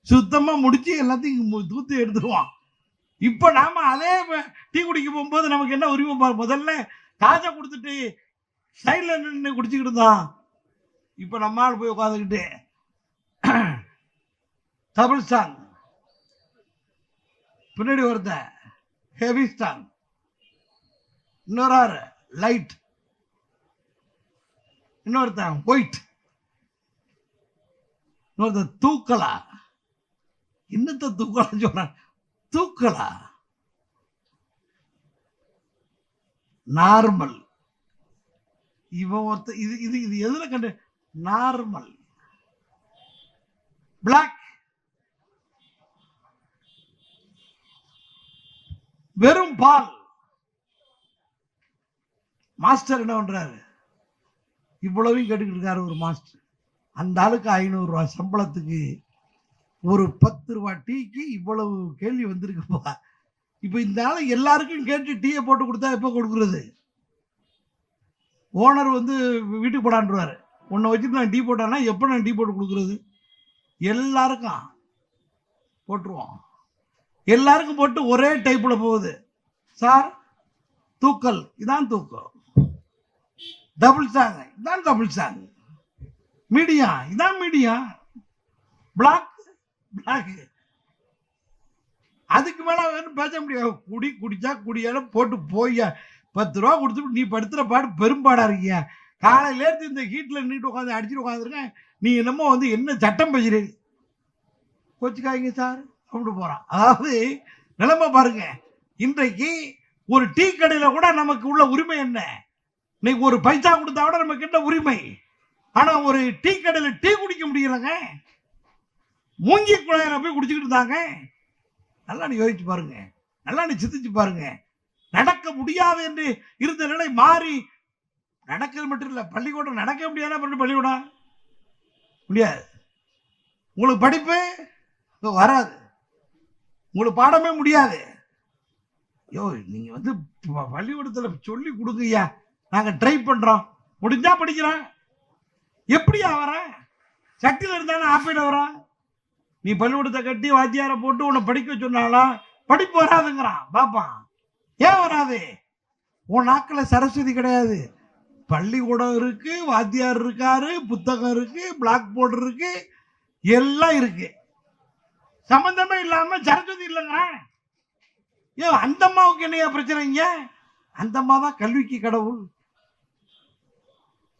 சுத்தமா முடிச்சு எல்லாத்தையும் தூத்து எடுத்துருவான். இப்ப நாம அதே டீ குடிக்க போகும்போது நமக்கு என்ன உரிமை பாரு. முதல்ல காசை கொடுத்துட்டு சைட்ல நின்று குடிச்சுக்கிட்டு தான். இப்ப நம்மால் போய் உட்காந்துக்கிட்டு டபுள் ஸ்டாங், பின்னாடி ஒருத்த ஹெவி ஸ்டாங், இன்னொரு ஆறு லைட், இன்னொருத்தன் ஒயிட், இன்னொருத்த தூக்கலா. இன்னத்த தூக்கலா சொல்றான், தூக்கலா. நார்மல். இவன் ஒருத்த இது இது இது எதுல கண்டு நார்மல். பிளாக் வெறும் பால். மாஸ்டர் என்ன பண்றாரு? இவ்வளவையும் கேட்டுக்கிட்டு இருக்காரு ஒரு மாஸ்டர். அந்த ஆளுக்கு 500 ரூபாய் சம்பளத்துக்கு ஒரு 10 ரூபாய் டீக்கு இவ்வளவு கேள்வி வந்திருக்குப்பா. இப்ப இந்த ஆளு எல்லாருக்கும் கேட்டு டீயை போட்டு கொடுத்தா எப்ப கொடுக்குறது? ஓனர் வந்து வீட்டுக்கு போடான்றாரு. உன்னை வச்சுட்டு நான் டீ போட்டானா எப்ப நான் டீ போட்டு கொடுக்குறது? எல்லாருக்கும் போட்டுருவோம். எல்லாருக்கும் போட்டு ஒரே டைப்ல போகுது. சார் தூக்கல் இதான் தூக்கம், டபுள் சாங் இதான் டபுள் சாங், மீடியா இதான் மீடியா, பிளாக் பிளாக். அதுக்கு மேல பேச முடியாது. குடிச்சா குடியால போட்டு போய் 10 ரூபா கொடுத்துட்டு நீ படுத்துற பாடு பெரும்பாடா இருக்கீங்க. காலையில இருந்து இந்த ஹீட்ல நின்றுட்டு உட்காந்து அடிச்சுட்டு உட்காந்துருக்கேன். நீ என்னமோ வந்து என்ன சட்டம் பேசுறீங்க? கோச்சுக்காய்ங்க சார் அப்படி போறான். அதாவது நிலைமை பாருங்க. இன்றைக்கு ஒரு டீ கடையில கூட நமக்கு உள்ள உரிமை என்ன? இன்னைக்கு ஒரு பைசா கொடுத்தா கூட நமக்கு என்ன உரிமை? ஆனா ஒரு டீ கடையில டீ குடிக்க முடியலங்க. மூங்கி குழாயில போய் குடிச்சுக்கிட்டு இருந்தாங்க. நல்லா நீ யோசிச்சு பாருங்க, நல்லா நீ சிந்திச்சு பாருங்க. நடக்க முடியாது என்று இருந்த நிலை மாறி நடக்கிறது மட்டும் இல்ல, பள்ளிக்கூடம் நடக்க முடியாத பள்ளிக்கூடம் முடியாது. உங்களுக்கு படிப்பு வராது, உங்களுக்கு பாடமே முடியாது. யோ நீங்க வந்து பள்ளிக்கூடத்துல சொல்லி கொடுங்கய்யா, நாங்க ட்ரை பண்றோம், முடிஞ்சா படிக்கிறோம். எப்படியா வர? சட்டில இருந்தானே ஆப்பிட வரான். நீ பள்ளிக்கூடத்தை கட்டி வாத்தியார போட்டு உன்னை படிக்க சொன்னாலும் படிப்பு வராதுங்கிறான் பாப்பான். ஏன் வராது? உன் நாக்கில் சரஸ்வதி கிடையாது. பள்ளிக்கூடம் இருக்கு, வாத்தியார் இருக்காரு, புத்தகம் இருக்கு, பிளாக் போர்டு இருக்கு, எல்லாம் இருக்கு. சம்பந்தமே இல்லாம சரஸ்வதி இல்லைங்க. ஏன் அந்த அம்மாவுக்கு என்னையா பிரச்சனைங்க? அந்த அம்மா தான் கல்விக்கு கடவுள்.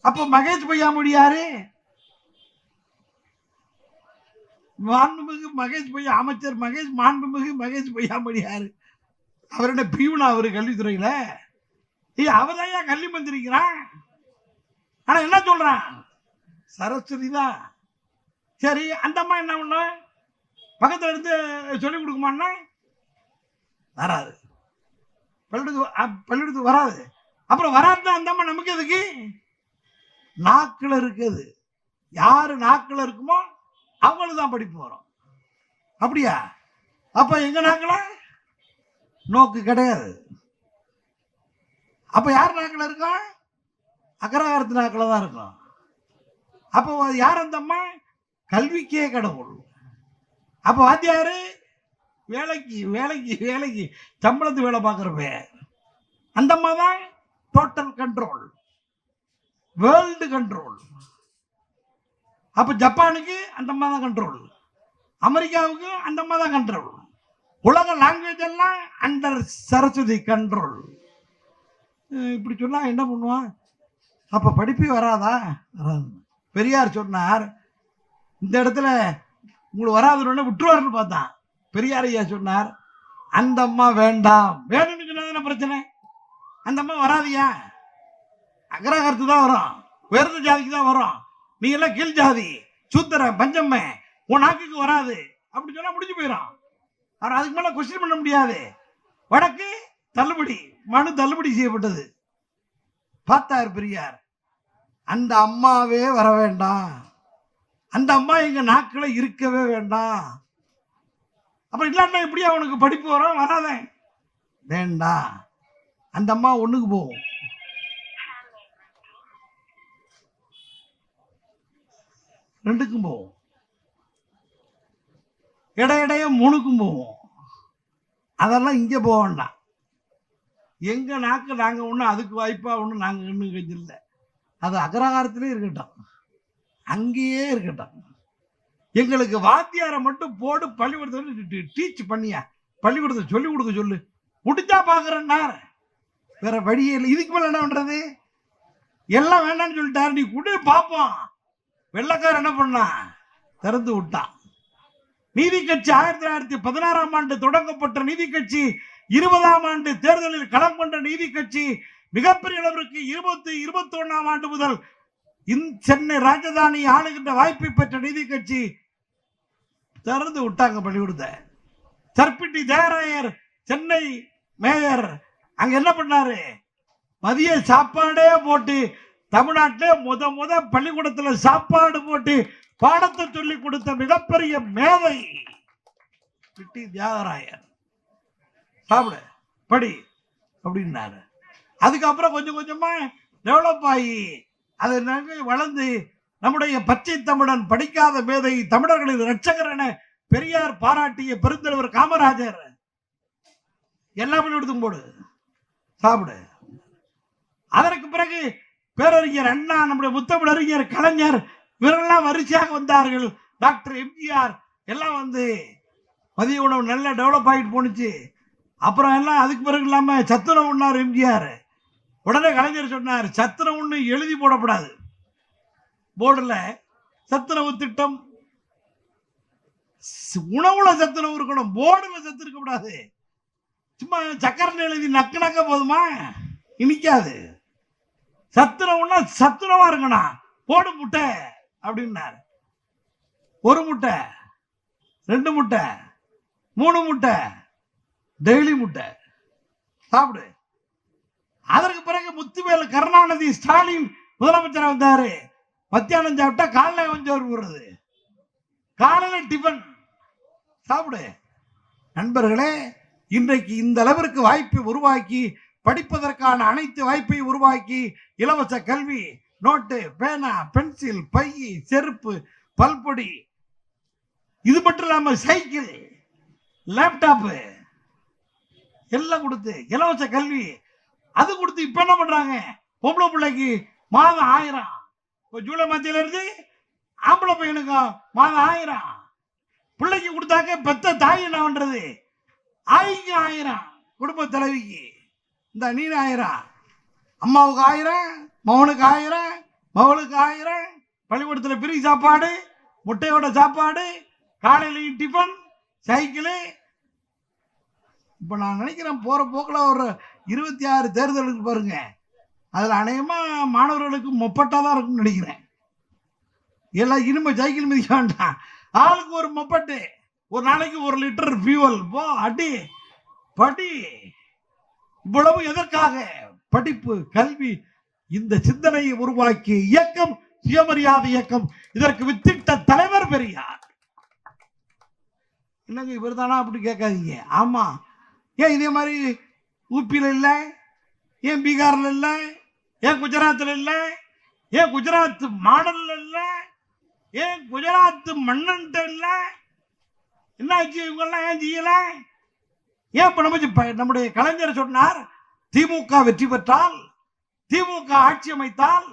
அப்ப மகேஷ் பொய்யாமொழி யாரு? மாண்புமிகு மகேஷ் பொய்யா அமைச்சர் மகேஷ் மாண்புமிகு மகேஷ் பொய்யாமொழி யாரு? அவர் என்ன பியூனா? அவரு கல்வித்துறையில அவர்தான் கல்வி மந்திரிக்கிறான். ஆனா என்ன சொல்றான்? சரஸ்வதி தான். சரி, அந்த அம்மா என்ன பண்ண? பக்கத்துல இருந்து சொல்லிக் கொடுக்குமான்னா வராது, பள்ளிக்கூடத்துக்கு வராது. அப்புறம் வராது அந்த அம்மா நமக்கு எதுக்கு? நாக்குல இருக்குது. யாரு நாக்குல இருக்குமோ அவங்களுக்கு தான் படிப்பு வரும். அப்படியா? அப்ப எங்க நாக்குல நோக்கு கிடையாது. அப்ப யார் நாக்குல இருக்கும்? அக்ரஹாரத்து நாக்குல தான் இருக்கும். அப்போ யார் அந்த அம்மா? கல்விக்கே கடவுள். அப்ப வாத்தியாரு வேலைக்கு வேலைக்கு வேலைக்கு சம்பளத்து வேலை பார்க்கறப்ப அந்த அம்மா தான் டோட்டல் கண்ட்ரோல், வேர்ல்டு கண்ட்ரோல். அப்ப ஜப்பானுக்கு அந்த அம்மா தான் கண்ட்ரோல், அமெரிக்காவுக்கு அந்த அம்மா தான் கண்ட்ரோல், உலக லாங்குவேஜ் எல்லாம் அண்டர் சரஸ்வதி கண்ட்ரோல். இப்படி சொன்னா என்ன பண்ணுவான்? அப்ப படிப்பே வராதா? பெரியார் சொன்னார், இந்த இடத்துல உங்களுக்கு வராதுன்னு விட்டுருவாருன்னு பார்த்தான். பெரியார் ஐயா சொன்னார், அந்த அம்மா வேண்டாம். வேணும்னு சொன்னா பிரச்சனை? அந்த அம்மா வராதியா? அக்ரஹாரத்து தான் வரும், உயர்ந்த ஜாதிக்கு தான் வரும். நீ எல்லாம் கீழ் ஜாதி, சூத்திர, பஞ்சம்மை, உன் நாக்குக்கு வராது அப்படி சொன்னா முடிஞ்சு போயிடும். ஆனா அதுக்கு மேல கொஸ்டின் பண்ண முடியாது. வடக்கு தள்ளுபடி, மனு தள்ளுபடி செய்யப்பட்டது. பார்த்தார் பெரியார், அந்த அம்மாவே வர வேண்டாம், அந்த அம்மா எங்க நாக்குல இருக்கவே வேண்டாம். அப்புறம் இல்லாட்டா எப்படி அவனுக்கு படிப்பு வரும்? வராத வேண்டாம். அந்த அம்மா ஒண்ணுக்கு போகும், ரெண்டுக்கும் போவோம், இடையிடைய 3க்கும் போவோம். அதெல்லாம் இங்க போக வேண்டாம். எங்க நாக்கு நாங்க ஒண்ணு அதுக்கு வாய்ப்பா ஒண்ணு நாங்க இன்னும் கஞ்சில்ல. அது அக்ரஹாரத்திலே இருக்கட்டும், அங்கேயே இருக்கட்டும். எங்களுக்கு வாத்தியாரை மட்டும் போடு, பள்ளிக்கூடத்தை டீச் பண்ணியா, பள்ளிக்கூடத்தை சொல்லி கொடுக்க சொல்லு, முடிஞ்சா பாக்குறேன்னா வேற வழியே இல்லை. இதுக்கு மேல என்ன பண்றது? எல்லாம் வேண்டாம்னு சொல்லிட்டாரு. நீ குடு பாப்போம். வெள்ளக்காரர் என்ன பண்ணா? திறந்து விட்டான். நீதி கட்சி 1916ஆம் ஆண்டு தொடங்கப்பட்ட நீதி கட்சி 20ஆம் ஆண்டு தேர்தலில் களம் கொண்ட நீதி கட்சி மிகப்பெரிய அளவிற்கு 21ஆம் ஆண்டு முதல் சென்னை ராஜதானி ஆளுகின்ற வாய்ப்பை பெற்ற நீதி கட்சி திறந்து விட்டாங்க பள்ளிக்கூடத்தை. சர்பிட்டி தேவராயர் சென்னை மேயர் அங்க என்ன பண்ணாரு, மதிய சாப்பாடே போட்டு தமிழ்நாட்டிலே முத பள்ளிக்கூடத்துல சாப்பாடு போட்டு பாடத்தை சொல்லி கொடுத்த மிகப்பெரிய மேதை பிட்டி தியாகராயர். சாப்பிடு படி அப்படின்னாரு. அதுக்கப்புறம் கொஞ்சம் கொஞ்சமா டெவலப் ஆகி அது வளர்ந்து நம்முடைய பச்சை தமிழன் படிக்காத மேதை தமிழர்களின் இரட்சகர் என பெரியார் பாராட்டிய பெருந்தலைவர் காமராஜர் எல்லா பள்ளிக்கூடத்துக்கும் போடு சாப்பிடு. அதற்கு பிறகு பேரறிஞர் அண்ணா, நம்முடைய முத்தமிழறிஞர் கலைஞர் இவரெல்லாம் வரிசையாக வந்தார்கள். டாக்டர் எம்ஜிஆர் எல்லாம் வந்து மதிய உணவு நல்லா டெவலப் ஆகிட்டு போனுச்சு. அப்புறம் எல்லாம் அதுக்கு பிறகு இல்லாம சத்துணவு உண்ணார் எம்ஜிஆர். உடனே கலைஞர் சொன்னார், சத்துணவுன்னு எழுதி போடக்கூடாது, போர்டுல சத்துணவு திட்டம், உணவுல சத்துணவு இருக்கணும், போர்டுல சத்து இருக்க கூடாது. சும்மா சக்கரை எழுதி நக்க நக்க போதுமா, இனிக்காது. சத்துணவுன்னா சத்துணவா இருக்கணும், போடு முட்டை அப்படின்னாரு. 1 முட்டை 2 முட்டை 3 முட்டை டெய்லி முட்டை சாப்பிடு. அதற்கு பிறகு முத்துவேலு கருணாநிதி ஸ்டாலின் முதலமைச்சர் வந்தாரு. மத்தியானம் சாப்பிட்டா காலைல கொஞ்சம் போடுறது, காலையில டிபன் சாப்பிடு. நண்பர்களே, இன்றைக்கு இந்த அளவிற்கு வாய்ப்பை உருவாக்கி படிப்பதற்கான அனைத்து வாய்ப்பை உருவாக்கி இலவச கல்வி, நோட்டு, பேனா, பென்சில், பை, செருப்பு, பல்பொடி, இது மட்டும் இல்லாம சைக்கிள், லேப்டாப் எல்லாம் கொடுத்து இலவச கல்வி அது கொடுத்து இப்ப என்ன பண்றாங்க, பொம்பளை பிள்ளைக்கு மாதம் 1000, ஜூலை மத்தியில இருந்து ஆம்பளை பையனுக்கு மாதம் 1000 பிள்ளைக்கு கொடுத்தாக்க பெத்த தாய் என்ன பண்றது, ஆய்க்கு 1000, குடும்ப தலைவிக்கு இந்த நீ 1000, அம்மாவுக்கு 1000, மகனுக்கு 1000, மகளுக்கு 1000, பள்ளிக்கூடத்தில் பிரி சாப்பாடு, முட்டையோட சாப்பாடு, காலையிலையும் டிஃபன், சைக்கிள். இப்ப நான் நினைக்கிறேன் போற போக்கில் ஒரு 26 தேர்தலுக்கு பாருங்க, அதுல அநேகமா மாணவர்களுக்கு மொப்பட்டாதான் இருக்கும்னு நினைக்கிறேன். எல்லாம் இனிமே சைக்கிள் மிதிக்க வேண்டாம், ஆளுக்கு ஒரு மொப்பட்டு, ஒரு நாளைக்கு 1 லிட்டர் ஃபியூவல், போ அடி படி. இவ்வளவு எதற்காக? படிப்பு, கல்வி. இந்த சிந்தனையை உருவாக்கிய இயக்கம் சுயமரியாதை இயக்கம். இதற்கு வித்திட்ட தலைவர் பெரியார். என்னங்க இவர் தானா அப்படி கேட்காதீங்க. ஆமா, ஏன் இதே மாதிரி ஊப்பியில் இல்லை, ஏன் பீகார்ல இல்லை, ஏன் குஜராத்தில் இல்லை, ஏன் குஜராத் மாடல்ல இல்லை, ஏன் குஜராத் மன்னன் இல்லை, என்ன ஆச்சு இவங்கெல்லாம் ஏன் செய்யல? ஏன் நம்முடைய கலைஞர் சொன்னார், திமுக வெற்றி பெற்றால், திமுக ஆட்சி அமைத்தால்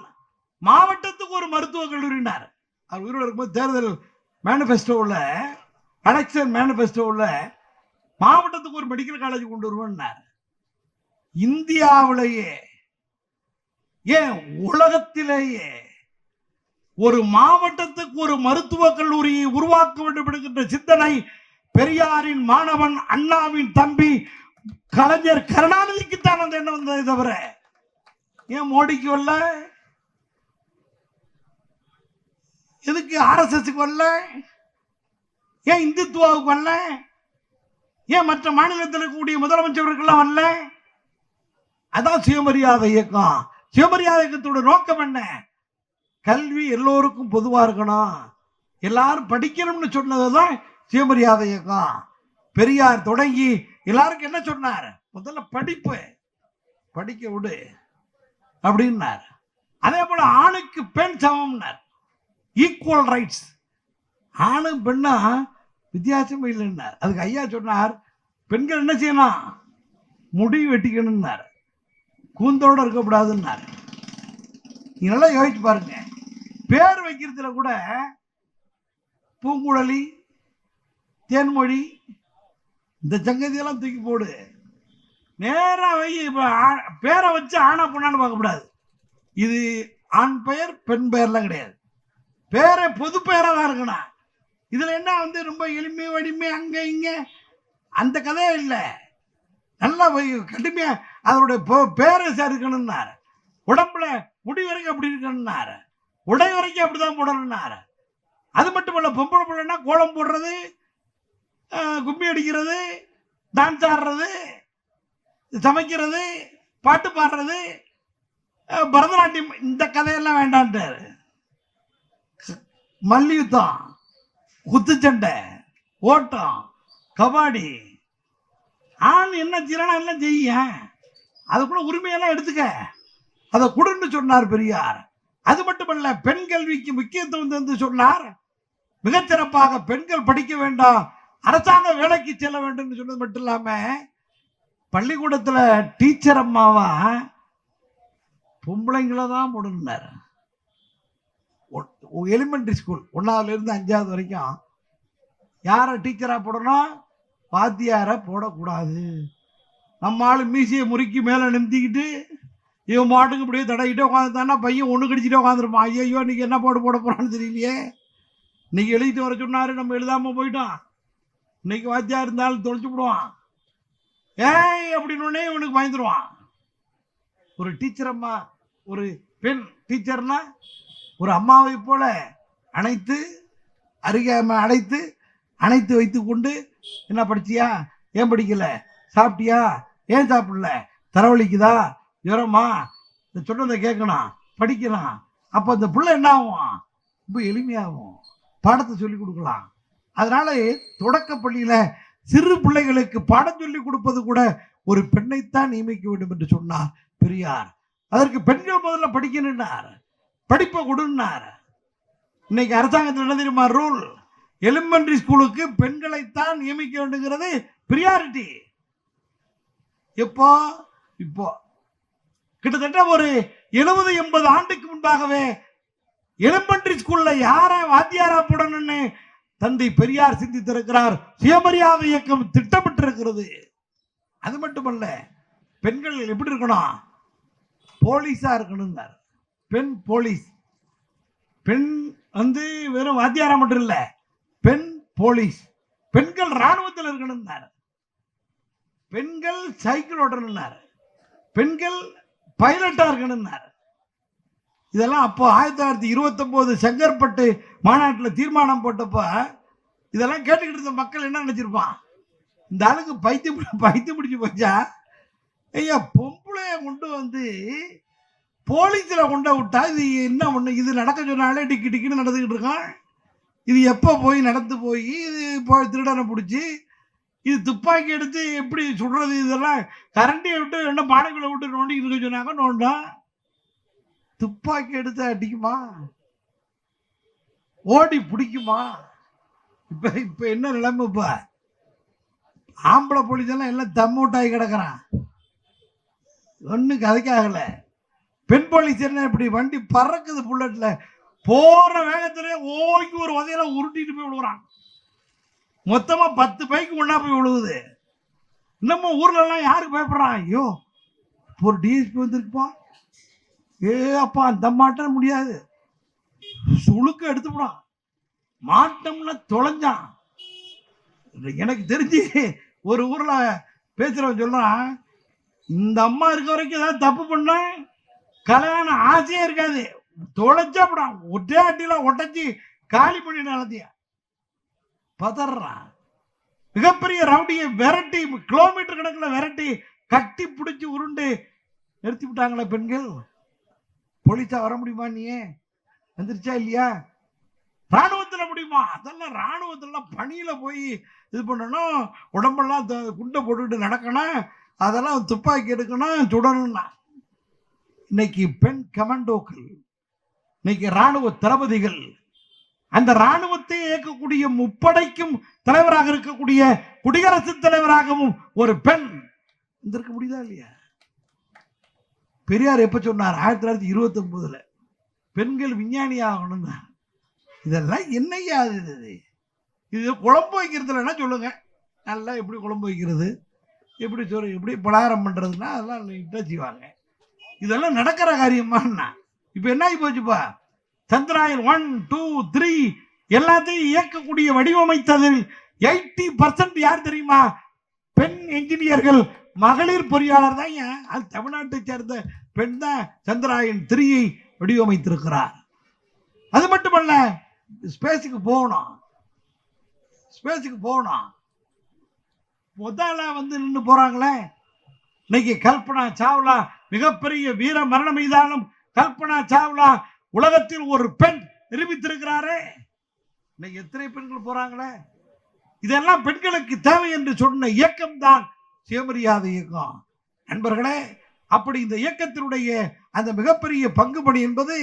மாவட்டத்துக்கு ஒரு மருத்துவக் கல்லூரினார். அவர் உயிரோடு இருக்கும்போது தேர்தல் மேனிபெஸ்டோவில், எலெக்ஷன் மேனிபெஸ்டோவில் மாவட்டத்துக்கு ஒரு மெடிக்கல் காலேஜ் கொண்டு வருவார். இந்தியாவிலேயே ஏன் உலகத்திலேயே ஒரு மாவட்டத்துக்கு ஒரு மருத்துவக் கல்லூரியை உருவாக்க வேண்டும் என்கின்ற சிந்தனை பெரியாரின் மாணவன், அண்ணாவின் தம்பி கலைஞர் கருணாநிதிக்கு தான் அந்த எண்ணம் வந்ததை தவிர ஏன் மோடிக்கு வரல, எதுக்கு RSSக்கு வரல, ஏன் இந்துத்துவாவுக்கு வரல, ஏன் மற்ற மாநிலத்தில் இருக்கக்கூடிய முதலமைச்சர்களுக்கெல்லாம் வரல? அதான் சுயமரியாதை இயக்கம். சுயமரியாதை இயக்கத்தோட நோக்கம் என்ன? கல்வி எல்லோருக்கும் பொதுவா இருக்கணும், எல்லாரும் படிக்கணும்னு சொன்னதுதான் சுயமரியாதை இயக்கம். பெரியார் தொடங்கி எல்லாருக்கும் என்ன சொன்னார்? முதல்ல படிப்பு, படிக்க விடு அப்படின்னார். அதே போல ஆணுக்கு பெண் சமம்னார், ஈக்குவல் ரைட்ஸ். ஆணு பெண்ணா வித்தியாசம் இல்லைன்னார். அதுக்கு ஐயா சொன்னார், பெண்கள் என்ன செய்யணும், முடி வெட்டிக்கணும்னார், கூந்தோட இருக்கக்கூடாதுன்னார். நீங்க நல்லா யோசிச்சு பாருங்க. பேர் வைக்கிறதுல கூட பூங்குழலி, தேன்மொழி, இந்த சங்கதியெல்லாம் தூக்கி போடு, நேரா வை. பேரை வச்சு ஆனா பொண்ணான்னு பார்க்கக்கூடாது. இது ஆண் பெயர் பெண் பெயர்லாம் கிடையாது, பேரை பொது பெயரா தான் இருக்கணும். இதுல என்ன வந்து ரொம்ப எளிமை வலிமை அங்க இங்க அந்த கதையே இல்லை. நல்லா கடுமையா அதனுடைய பேரஸ் இருக்கணும்னாரு. உடம்புல முடி வரைக்கும் அப்படி இருக்கணும்னாரு. உடை வரைக்கும் அப்படிதான் போடணும்னாரு. அது மட்டும் இல்ல, பொம்பளை பிள்ளைன்னா கோலம் போடுறது, கும்மி அடிக்கிறது, டான்ஸ் ஆடுறது, சமைக்கிறது, பாட்டு பாடுறது, பரதநாட்டியம், இந்த கதையெல்லாம் வேண்டான்ட்டாரு. மல்யுத்தம், குத்துச்சண்டை, ஓட்டம், கபாடி, ஆண் என்ன செய்யணும் எல்லாம் செய்ய, அதுக்குள்ள உரிமையெல்லாம் எடுத்துக்க, அதை கொடுன்னு சொன்னார் பெரியார். அது மட்டுமல்ல, பெண் கல்விக்கு முக்கியத்துவம் தந்து சொன்னார். மிகச்சிறப்பாக பெண்கள் படிக்க வேண்டாம், அரசாங்க வேலைக்கு செல்ல வேண்டும் சொன்னது மட்டும் இல்லாம பள்ளிக்கூடத்துல டீச்சர் அம்மாவா பொம்பளைங்களை தான் போடணும்னார். எலிமெண்டரி ஸ்கூல் 1ஆவதுல இருந்து 5ஆவது வரைக்கும் யார டீச்சரா போடணும்? வாத்தியார போடக்கூடாது. நம்ம ஆளு மீசியை முறுக்கி மேல நிறுத்திக்கிட்டு இவன் மாட்டுக்கு இப்படியே தடவிட்டே உட்காந்துட்டானா பையன் ஒண்ணு கடிச்சிட்டே உட்காந்துருப்பான். ஐயோ இன்னைக்கு என்ன போட போறான்னு தெரியலையே. இன்னைக்கு எழுதிட்டு வர சொன்னாரு, நம்ம எழுதாம போயிட்டோம். இன்னைக்கு வாத்தியா இருந்தாலும் தொலைச்சு விடுவான். ஏய் அப்படின்னு இவனுக்கு பயந்துருவான். ஒரு டீச்சர் அம்மா, ஒரு பெண் டீச்சர்னா ஒரு அம்மாவை போல அணைத்து அணைத்து வைத்து கொண்டு, என்ன படிச்சியா, ஏன் படிக்கல, சாப்பிட்டியா, ஏன் சாப்பிடல, தரவழிக்குதா, ஜுரமா, சொன்னதை கேட்கணும், படிக்கலாம். அப்ப அந்த பிள்ளை என்ன ஆகும்? ரொம்ப எளிமையாகும், பாடத்தை சொல்லி கொடுக்கலாம். அதனால தொடக்க பள்ளியில சிறு பிள்ளைகளுக்கு பாடம் சொல்லி கொடுப்பது கூட ஒரு பெண்ணைத்தான் நியமிக்க வேண்டும் என்று சொன்னார் பெரியார். அதற்கு பெண்கள் முதல்ல படிக்கணும்னார், படிப்பை கொடுன்னார். இன்னைக்கு அரசாங்கத்தில் என்ன தெரியுமா ரூல்? எலிமெண்டரி ஸ்கூலுக்கு பெண்களைத்தான் நியமிக்க வேண்டுங்கிறது பிரியாரிட்டி. இப்போ கிட்டத்தட்ட ஒரு 70-80 ஆண்டுக்கு முன்பாகவே எலிமெண்டரி ஸ்கூல்ல யார வாத்தியாரா போடணும்னு தந்தை பெரியார் சிந்தித்திருக்கிறார். சுயமரியாதை இயக்கம் திட்டமிட்டு இருக்கிறது. அது மட்டுமல்ல, பெண்கள் எப்படி இருக்கணும்? போலீஸா இருக்கணும். பெண் போலீஸ். பெண் வெறும் வாத்தியாரா மட்டும் இல்ல, பெண் போலீஸ். பெண்கள் ராணுவத்தில் இருக்கணும். பெண்கள் சைக்கிள் ஓட்டணும். பெண்கள் பைலட்டா இருக்கணும். இதெல்லாம் அப்போ 1929 செங்கற்பட்டு மாநாட்டில் தீர்மானம் போட்டப்ப இதெல்லாம் கேட்டுக்கிட்டு இருந்த மக்கள் என்ன நினைச்சிருப்பான்? இந்த ஆளுக்கு பைத்தியம் பிடிச்சு போச்சா? ஐயா, பொம்பளைய கொண்டு போலீஸ்ல கொண்டு விட்டா இது என்ன ஒண்ணு? இது நடக்க சொன்னாலே டிக்கி டிக்கின்னு நடந்துகிட்டு இருக்கான். இது எப்ப போய் நடந்து போய் இது திருடனை பிடிச்சி இது துப்பாக்கி எடுத்து எப்படி சுடுறது? இதெல்லாம் கரண்டியை விட்டு என்ன பானைக்குள்ள விட்டு நோண்டி இருக்க சொன்னாங்க. நோண்டா துப்பாக்கி எடுத்து அடிக்குமா? ஓடி பிடிக்குமா? இப்ப என்ன நிலைமை? இப்ப ஆம்பளை போலீஸ் எல்லாம் தம்மூட்டாகி கிடக்குறான். ஒண்ணு கதைக்காகல. பெண் போலீஸ் என்ன இப்படி வண்டி பறக்குது, புல்லட்ல போற வேகத்திலே ஓங்கி ஒரு வதையில உருட்டிட்டு போய் விழுகுறான். மொத்தமா 10 பைக்கு ஒண்ணா போய் விழுகுது. இன்னமும் ஊர்ல எல்லாம் யாருக்கு பயப்படுறான்? ஐயோ, ஒரு டிஎஸ்பி வந்திருக்குப்பா, ஏ அப்பா அந்த மாட்ட முடியாது, சுழுக்க எடுத்து போடான், மாட்டம்ல தொலைஞ்சான். எனக்கு தெரிஞ்சு ஒரு ஊர்ல பேசுறவன் சொல்றான், இந்த அம்மா இருக்க வரைக்கும் ஏதாவது தப்பு பண்ண கல்யாணம் ஆசையே இருக்காது, தொலைச்சா போடான், ஒரே அட்டில ஒட்டச்சி காலி பண்ணி நடத்திய பதறான். மிகப்பெரிய ரவுடியை விரட்டி கிலோமீட்டர் கணக்கில் விரட்டி கட்டி பிடிச்சி உருண்டு நிறுத்தி விட்டாங்களே பெண்கள். போலீஸா வர முடியுமா? நீ வந்துருச்சா இல்லையா? ராணுவத்துல முடியுமா? அதெல்லாம் ராணுவத்துல பணியில போய் இது பண்ணணும், உடம்பெல்லாம் குண்டை போட்டுக்கிட்டு நடக்கணும், அதெல்லாம் துப்பாக்கி எடுக்கணும், சுடணும்னா. இன்னைக்கு பெண் கமாண்டோக்கள், இன்னைக்கு ராணுவ தளபதிகள், அந்த ராணுவத்தை இயக்கக்கூடிய முப்படைக்கும் தலைவராக இருக்கக்கூடிய குடியரசுத் தலைவராகவும் ஒரு பெண் இருக்க முடியுதா இல்லையா? பெரியார் எப்ப சொன்னார்? 1929 பெண்கள் விஞ்ஞானி ஆகணும். இதெல்லாம் என்னையா இது குழம்பு வைக்கிறதுல என்ன சொல்லுங்க, நல்லா எப்படி குழம்பு வைக்கிறது, எப்படி எப்படி பலகாரம் பண்றதுன்னா அதெல்லாம் நீட்டா செய்வாங்க. இதெல்லாம் நடக்கிற காரியமா? இப்ப என்ன ஆகி போச்சுப்பா? சந்திராயன் 1, 2, 3 எல்லாத்தையும் இயக்கக்கூடிய வடிவமைத்ததில் 80% யார் தெரியுமா? பெண் என்ஜினியர்கள், மகளிர் பொறியாளர் தான். அது தமிழ்நாட்டை சேர்ந்த பெண் தான் சந்திராயன் 3 வடிவமைத்திருக்கிறார். அது மட்டுமல்ல, ஸ்பேஸுக்கு போகணும். முதல்ல நின்று போறாங்களே. இன்னைக்கு கல்பனா சாவ்லா மிகப்பெரிய வீர மரண மீதானும் கல்பனா சாவ்லா உலகத்தில் ஒரு பெண் நிரூபித்திருக்கிறாரே. இன்னைக்கு எத்தனை பெண்கள் போறாங்களே. இதெல்லாம் பெண்களுக்கு தேவை என்று சொன்ன இயக்கம் தான் சுயமரியாதை இயக்கம். நண்பர்களே, அப்படி இந்த இயக்கத்தினுடைய அந்த மிகப்பெரிய பங்குபணி என்பது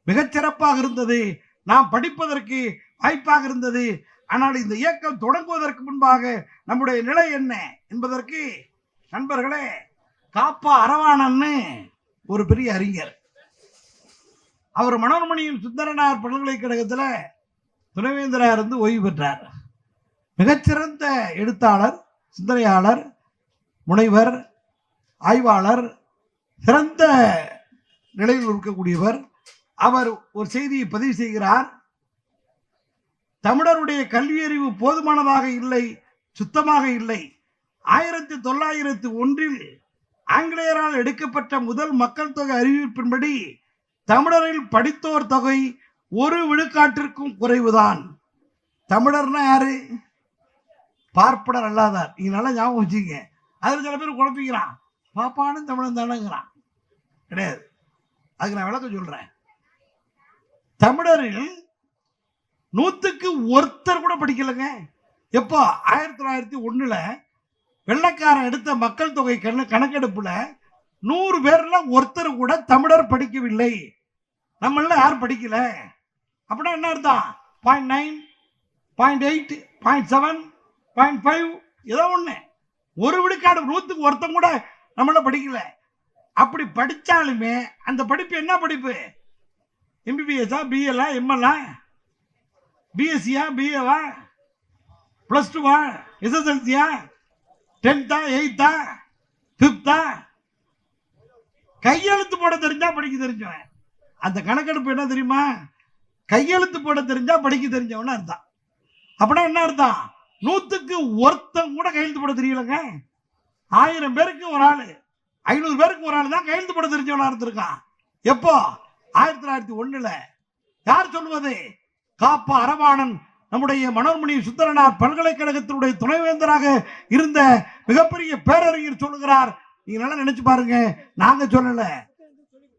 மிகச்சிறப்பாக இருந்தது. நாம் படிப்பதற்கு வாய்ப்பாக இருந்தது. ஆனால் இந்த இயக்கம் தொடங்குவதற்கு முன்பாக நம்முடைய நிலை என்ன என்பதற்கு நண்பர்களே, காப்பா அரவாணன்னு ஒரு பெரிய அறிஞர், அவர் மனோன்மணியின் சுந்தரனார் பல்கலைக்கழகத்தில் துணைவேந்தராக இருந்து ஓய்வு பெற்றார். மிகச்சிறந்த எழுத்தாளர், சிந்தனையாளர், முனைவர், ஆய்வாளர், சிறந்த நிலையில் இருக்கக்கூடியவர். அவர் ஒரு செய்தியை பதிவு செய்கிறார். தமிழருடைய கல்வியறிவு போதுமானதாக இல்லை, சுத்தமாக இல்லை. 1901 ஆங்கிலேயரால் எடுக்கப்பட்ட முதல் மக்கள் தொகை அறிவிப்பின்படி தமிழரில் படித்தோர் தொகை 1 விழுக்காட்டிற்கும் குறைவுதான். தமிழர்னா யாரு? பார்ப்பனர் அல்லாதார். நீங்க நல்லா ஞாபகம் வச்சுங்க. அதில் சில பேர் குழப்பிக்கிறான், பாப்பானும் தமிழன் தானேங்கிறான். கிடையாது. அதுக்கு நான் விளக்கம் சொல்றேன். தமிழரில் 100க்கு ஒருத்தர் கூட படிக்கலைங்க. எப்போ? 1901 வெள்ளைக்காரன் எடுத்த மக்கள் தொகை கணக்கெடுப்புல 100 பேர்ல ஒருத்தர் கூட தமிழர் படிக்கவில்லை. நம்மள யாரும் படிக்கல. அப்படின்னா என்ன அர்த்தம்? 0.9, 0.8, 0.7, 0.5 ஏதோ ஒண்ணு. 1 விழுக்காடு 100க்கு ஒருத்தன் கூட நம்மள படிக்கல. அப்படி படிச்சாலுமே அந்த படிப்பு என்ன படிப்பு? எம்பிபிஎஸ்ஆ, பிஎல்ஆ, எம்எல்ஆ, பிஎஸ்சியா, பிஏவா, +2வா, எஸ்எஸ்எல்சியா, 10th, 8th, 5th? கையெழுத்து போட தெரிஞ்சா படிக்க தெரிஞ்சவன். அந்த கணக்கெடுப்பு என்ன தெரியுமா? கையெழுத்து போட தெரிஞ்சா படிக்க தெரிஞ்சவன் அர்த்தம். அப்படின்னா என்ன அர்த்தம்? 100க்கு ஒருத்தன் கூட கையெழுத்து போட தெரியலங்க. 1000 பேருக்கு ஒரு ஆளு, 500 பேருக்கு ஒரு ஆள் தான் கையெழுத்து போட தெரிஞ்சவனா இருந்திருக்கான். எப்போ? 1901. யார் சொல்வது? காப்பா அரவாணன், நம்முடைய மனோன்மணி சுந்தரனார் பல்கலைக்கழகத்தினுடைய துணைவேந்தராக இருந்த மிகப்பெரிய பேரறிஞர் சொல்லுகிறார். நீங்க நல்லா நினைச்சு பாருங்க. நாங்க சொல்லல,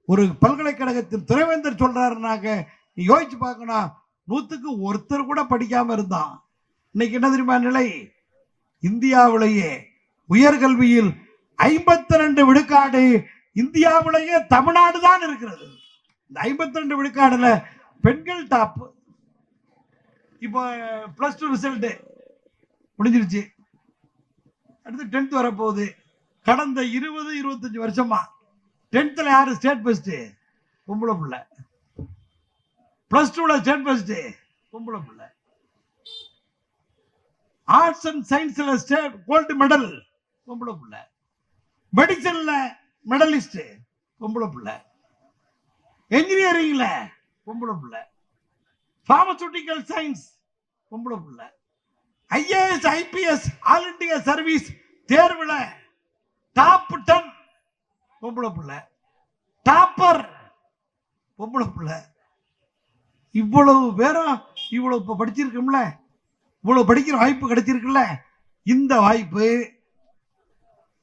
ஒரு பல்கலைக்கழகத்தின் துணைவேந்தர் சொல்றாருனாக்க நீ யோசிச்சு பார்க்கணும். 100க்கு ஒருத்தர் கூட படிக்காம இருந்தான். இன்னைக்கு என்ன தெரியுமா நிலை? இந்தியாவிலேயே உயர்கல்வியில் 52 விழுக்காடு இந்தியாவிலேயே தமிழ்நாடு தான் இருக்கிறது. இந்த 52 விழுக்காடுல பெண்கள் டாப். இப்போ +2 ரிசல்ட் முடிஞ்சிருச்சு. அடுத்து 10th வரப்போகுது. கடந்த 20-25 வருஷமா 10th யாரு ஸ்டேட் ஃபர்ஸ்ட்? பொம்பளை பிள்ளை. +2 ஸ்டேட் ஃபர்ஸ்ட் பொம்பளை பிள்ளை. ஆர்ட்ஸ் அண்ட் சயின்ஸ்ல ஸ்டேட் கோல்டு மெடல் பொம்பளை பிள்ளை. மெடிசன்ல மெடலிஸ்ட் பொம்பளை பிள்ளை. என்ஜினியரிங்ல பொம்பளை பிள்ளை. பார்மசூட்டிக்கல் சயின்ஸ் பொம்பளை பிள்ளை. IAS, IPS, all India service தேர்வுல டாப் 10 பொம்பளை பிள்ளை. டாப்பர் பொம்பளை பிள்ளை. இவ்வளவு பேரும் இவ்வளவு இப்ப படிச்சிருக்கோம்ல, இவ்வளவு படிக்கிற வாய்ப்பு கிடைச்சிருக்குல்ல. இந்த வாய்ப்பு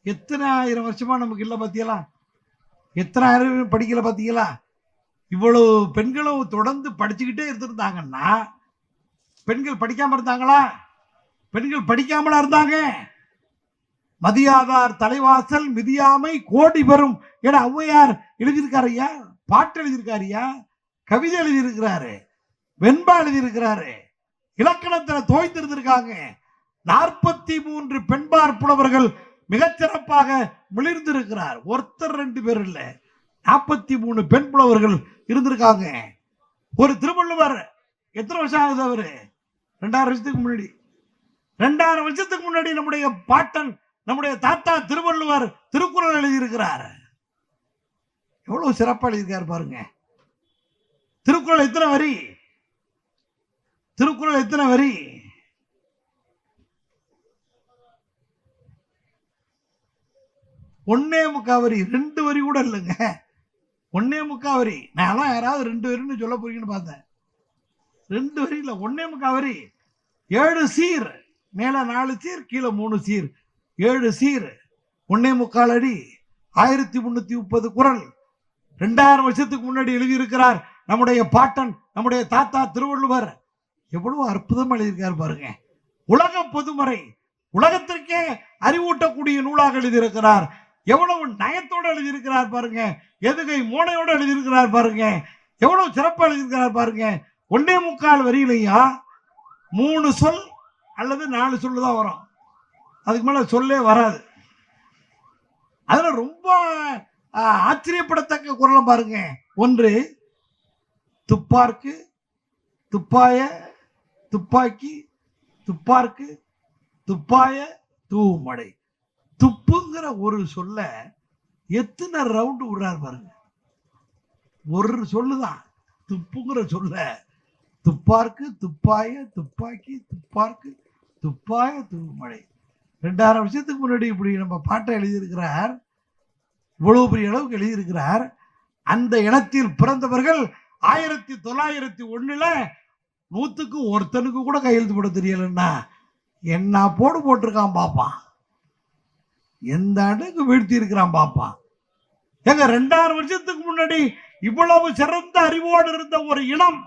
எத்தனை 1000 வருஷமா நமக்கு இல்லை பாத்தீங்களா? எத்தனை 1000 படிக்கல பாத்தீங்களா? இவ்வளவு பெண்களும் தொடர்ந்து படிச்சுக்கிட்டே இருந்திருந்தாங்கன்னா, பெண்கள் படிக்காம இருந்தாங்களா? பெண்கள் படிக்காமலா இருந்தாங்க? மதியாதார் தலைவாசல் மிதியாமை கோடி பெறும் என ஔவையார் எழுதியிருக்காருயா, பாட்டு எழுதியிருக்காருயா, கவிதை எழுதியிருக்கிறாரு, வெண்பா எழுதியிருக்கிறாரு, இலக்கணத்துல தோய்த்திருந்திருக்காங்க. 43 பெண்பார் புலவர்கள் மிகச்சிறப்பாக மிளிர்ந்திருக்கிறார். ஒருத்தர் 2 பேர் இல்ல, 43 பெண் புலவர்கள் இருந்திருக்காங்க. ஒரு திருவள்ளுவர் எத்தனை வருஷம் ஆகுது? அவரு 2000 வருஷத்துக்கு முன்னாடி. 2000 வருஷத்துக்கு முன்னாடி நம்முடைய பாட்டன், நம்முடைய தாத்தா திருவள்ளுவர் திருக்குறள் எழுதியிருக்கிறார். எவ்வளவு சிறப்பா எழுதியிருக்காரு பாருங்க. திருக்குறள் எத்தனை வரி? திருக்குறள் எத்தனை வரி? 1.25 வரி, 2 வரி கூட இல்லைங்க, 1.25 வரி. நான் யாராவது 2 வரின்னு சொல்ல போறீங்கன்னு பார்த்தேன். 2 வரி இல்ல, 1.25 வரி. 7 சீர், மேல 4 சீர், கீழே 3 சீர், 7 சீர், 1.25 அடி, 1330 குறள். 2000 வருஷத்துக்கு முன்னாடி எழுதியிருக்கிறார் நம்முடைய பாட்டன், நம்முடைய தாத்தா திருவள்ளுவர். எவ்வளவு அற்புதமா எழுதியிருக்கார் பாருங்க. உலக பொதுமறை, உலகத்திற்கே அறிவூட்டக்கூடிய நூலாக எழுதியிருக்கிறார். எவ்வளவு நயத்தோடு எழுதியிருக்கிறார் பாருங்க, எதுகை மோனையோடு எழுதியிருக்கிறார் பாருங்க, எவ்வளவு சிறப்பா எழுதியிருக்கிறார் பாருங்க. 1.25 வரியிலையா 3 சொல் அல்லது 4 சொல்லு தான் வரும், அதுக்கு மேல சொல்லே வராது. அதுல ரொம்ப ஆச்சரியப்படத்தக்க குறளை பாருங்க. 1, துப்பார்க்கு, துப்பாய, துப்பாக்கி, துப்பார்க்கு, துப்பாய, தூமடை. துப்புங்கிற ஒரு சொல்ல எத்தனை ரவுண்டு விடுறாரு பாருங்க. ஒரு சொல்லுதான் துப்புங்கிற சொல்ல. துப்பார்க்கு, துப்பாய, துப்பாக்கி, துப்பார்க்கு, துப்பாய, தூமடை. 2000 வருஷத்துக்கு முன்னாடி இப்படி நம்ம பாட்டை எழுதியிருக்கிறார். இவ்வளவு பெரிய அளவுக்கு எழுதியிருக்கிறார். அந்த இனத்தில் பிறந்தவர்கள் 1901 100க்கு ஒருத்தனுக்கு கூட கையெழுத்து போட தெரியலன்னா என்ன போட்டிருக்கான் பாப்பான், எந்த அடுக்கு வீழ்த்தி இருக்கிறான் பாப்பான். எங்க 2000 வருஷத்துக்கு முன்னாடி இவ்வளவு சிறந்த அறிவோடு இருந்த ஒரு இனம்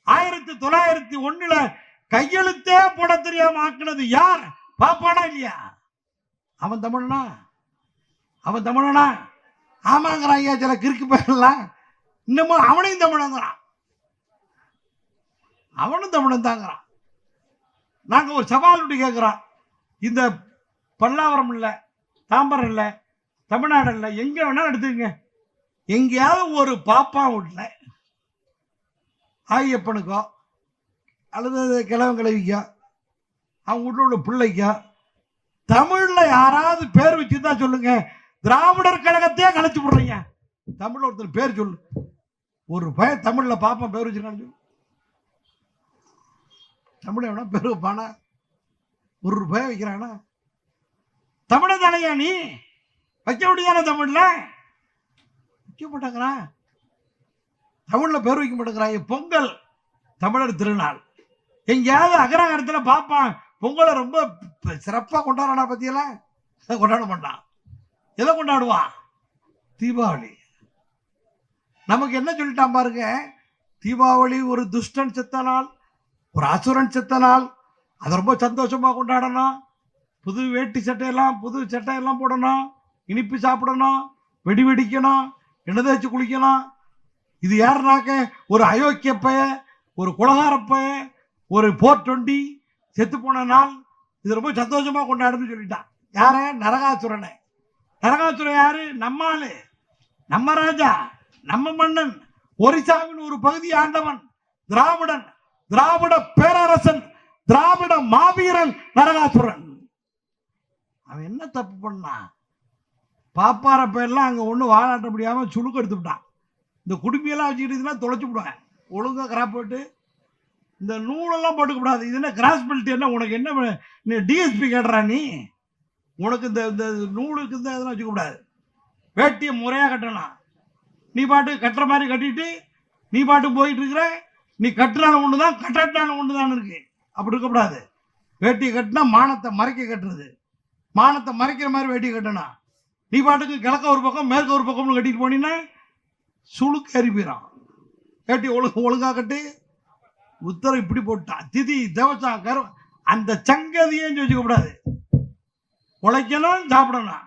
1901 கையெழுத்தே போட தெரியாம ஆக்குனது யார்? பாப்பானா இல்லையா? அவன் தமிழனா? அவன் தமிழனா? ஆமாங்கிறான் ஐயா சில கிறுக்கு பேரலாம். இன்னமும் அவனையும் தமிழங்கிறான், அவனும் தமிழன் தாங்கிறான். நாங்க ஒரு சவால் விட்டு கேட்கிறோம், இந்த பல்லாவரம் இல்ல, தாம்பரம் இல்ல, தமிழ்நாடு இல்ல, எங்க வேணாலும் எடுத்துக்கங்க, எங்கேயாவது ஒரு பாப்பா வீட்டுல ஆயப்பனுக்கோ அல்லது கிழவன் கிழவிக்கோ அவங்க வீட்டில் உள்ள பிள்ளைக்கோ தமிழ்ல யாராவது பேர் வச்சுதான் சொல்லுங்க. திராவிடர் கழகத்தையே கலைச்சு விடுறீங்க. தமிழ்ல ஒருத்தர் பேர் சொல்லு, ஒரு பையன் தமிழ்ல பாப்பா பேர் வச்சிருக்கான்னு சொல்லு. தமிழ் எவனா பேர் வைப்பானா? ஒரு பையன் வைக்கிறானா? தமிழ தானையா நீ வைக்க முடியாத? தமிழ்ல வைக்க மாட்டேங்கிறா, தமிழ்ல பேர் வைக்க மாட்டேங்கிறாங்க. பொங்கல் தமிழர் திருநாள், எங்கேயாவது அகரகாரத்தில் பார்ப்பான் பொங்கலை ரொம்ப சிறப்பாக கொண்டாடுறா பத்தியெல்லாம் கொண்டாட மாட்டான். எதை கொண்டாடுவான்? தீபாவளி. நமக்கு என்ன சொல்லிட்டான் பாருங்க, தீபாவளி ஒரு துஷ்டன் செத்த நாள், ஒரு அசுரன் செத்த நாள், அதை ரொம்ப சந்தோஷமா கொண்டாடணும். புது வேட்டி சட்டையெல்லாம் புது சட்டையெல்லாம் போடணும், இனிப்பு சாப்பிடணும், வெடி வெடிக்கணும், எண்ணெய் தேய்ச்சி குளிக்கணும். இது யாருனாக்க ஒரு அயோக்கிய பைய, ஒரு குலகார பைய, ஒரு 420 செத்து போன நாள், இது ரொம்ப சந்தோஷமா கொண்டாடுன்னு சொல்லிட்டான். யார? நரகாசுரனை. நரகாசுரன் யாரு? நம்ம ஆளு, நம்ம ராஜா, நம்ம மன்னன், ஒரிசாவின் ஒரு பகுதி ஆண்டவன், திராவிடன், திராவிட பேரரசன், திராவிட மாவீரன் நரகாசுரன். அவன் என்ன தப்பு பண்ணான்? பாப்பார பேர்லாம் அங்க ஒண்ணு வாழாட்ட முடியாம சுழுக்கு எடுத்துட்டான். இந்த குடும்பியெல்லாம் வச்சுக்கிட்டு தொலைச்சு விடுவேன். ஒழுங்கா கிராப் போட்டு இந்த நூலெல்லாம் போட்டுக்க கூடாது. இது என்ன கிராஸ் பெல்ட்? என்ன உனக்கு என்ன டிஎஸ்பி கேட்டுறா நீ? உனக்கு இந்த நூலுக்கு இந்த இதெல்லாம் வச்சுக்க கூடாது. வேட்டியை முறையா கட்டணும். நீ பாட்டு கட்டுற மாதிரி கட்டிட்டு நீ பாட்டு போயிட்டு இருக்கிற. நீ கட்டுறான ஒண்ணுதான், கட்டாட்டான ஒண்ணுதான் இருக்கு. அப்படி இருக்கக்கூடாது. வேட்டியை கட்டினா மானத்தை மறைக்க கட்டுறது, மானத்தை மறைக்கிற மாதிரி வேட்டியை கட்டணும். நீ பாட்டுக்கு கிழக்க ஒரு பக்கம் மேற்க ஒரு பக்கம்னு கட்டிட்டு போனீங்கன்னா சுழுக்கு ஏறி போயிடும். வேட்டி ஒழுங்கா கட்டி உத்தரவு இப்படி போட்டான். திதி தேவசா கரு அந்த சங்கதியே வச்சுக்க கூடாது. உழைக்கணும், சாப்பிடணும்,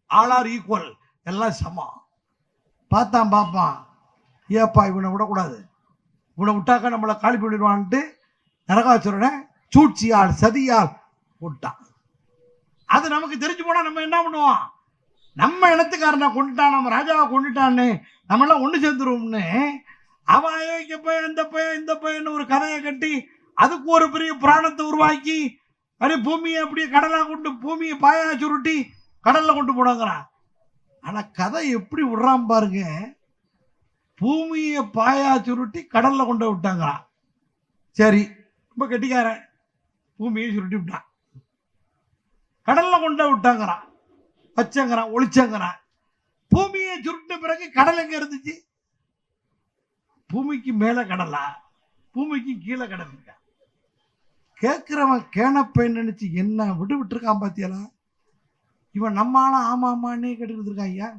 ஆல் ஆர் ஈக்குவல், எல்லாம் சமம். பார்த்தான் பாப்பான், ஏப்பா இவனை விடக்கூடாது, இவனை விட்டாக்க நம்மளை காலி பண்ணிடுவான்ட்டு நரகாசுரனை சூழ்ச்சியால் சதியால் விட்டான். அது நமக்கு தெரிஞ்சு போனா நம்ம என்ன பண்ணுவோம்? நம்ம இனத்துக்காரனை கொண்டுட்டான், நம்ம ராஜாவை கொண்டுட்டான்னு நம்ம எல்லாம் ஒண்ணு சேர்ந்துருவோம்னு அவன் அயோக்கிய பையன், இந்த பையன், இந்த பையன் ஒரு கதையை கட்டி அதுக்கு ஒரு பெரிய புராணத்தை உருவாக்கி அப்படியே பூமியை அப்படியே கடலா கொண்டு பூமியை பாயா சுருட்டி கடல்ல கொண்டு போனாங்கிறான். ஆனா கதை எப்படி விடுறான் பாருங்க, பூமியை பாயா சுருட்டி கடல்ல கொண்டு விட்டாங்கிறான். சரி, ரொம்ப கெட்டிக்காரன், பூமியை சுருட்டி விட்டான், கடல்ல கொண்டு விட்டாங்கிறான். வச்சங்கிறான், ஒளிச்சங்கிறான். பூமியை சுருட்ட பிறகு கடல் எங்க இருந்துச்சு? பூமிக்கு மேல கடலா, பூமிக்கு கீழே கடல் இருக்கா? கேட்கிறவன் கேனப்பைன்னு நினைச்சு என்ன விட்டு இருக்கான் பாத்தியலா? இவன் நம்மளால ஆமாமான்னே கேட்டுக்கிட்டு இருக்கான். ஐயா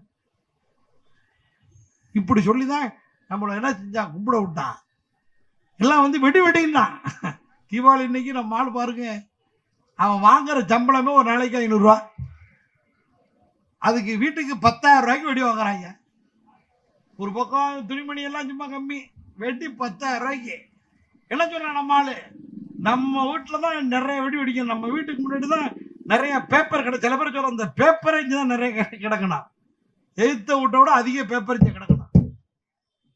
இப்படி சொல்லிதான் நம்மள என்ன செஞ்சான்? கும்பிட விட்டான். எல்லாம் வந்து வெடி வெடிந்தான். தீபாவளி இன்னைக்கு நம்ம ஆள் பாருங்க, அவன் வாங்குற சம்பளமே ஒரு நாளைக்கு 500 ரூபா. அதுக்கு வீட்டுக்கு 10,000 ரூபாய்க்கு வெடி வாங்குறாங்க. ஒரு பக்கம் துணிமணி எல்லாம் சும்மா கம்மி, வெடி 10,000 ரூபாய்க்கு. என்ன சொல்றான் நம்ம ஆளு? நம்ம வீட்டில் தான் நிறைய வெடி வெடிக்கணும். நம்ம வீட்டுக்கு முன்னாடி தான் நிறைய பேப்பர் கடை. சில பேர் சொல்ற அந்த பேப்பரை இங்கே தான் நிறைய கிடக்கணும். எதிர்த்த வீட்டை விட அதிக பேப்பர் இங்கே கிடக்கணும்.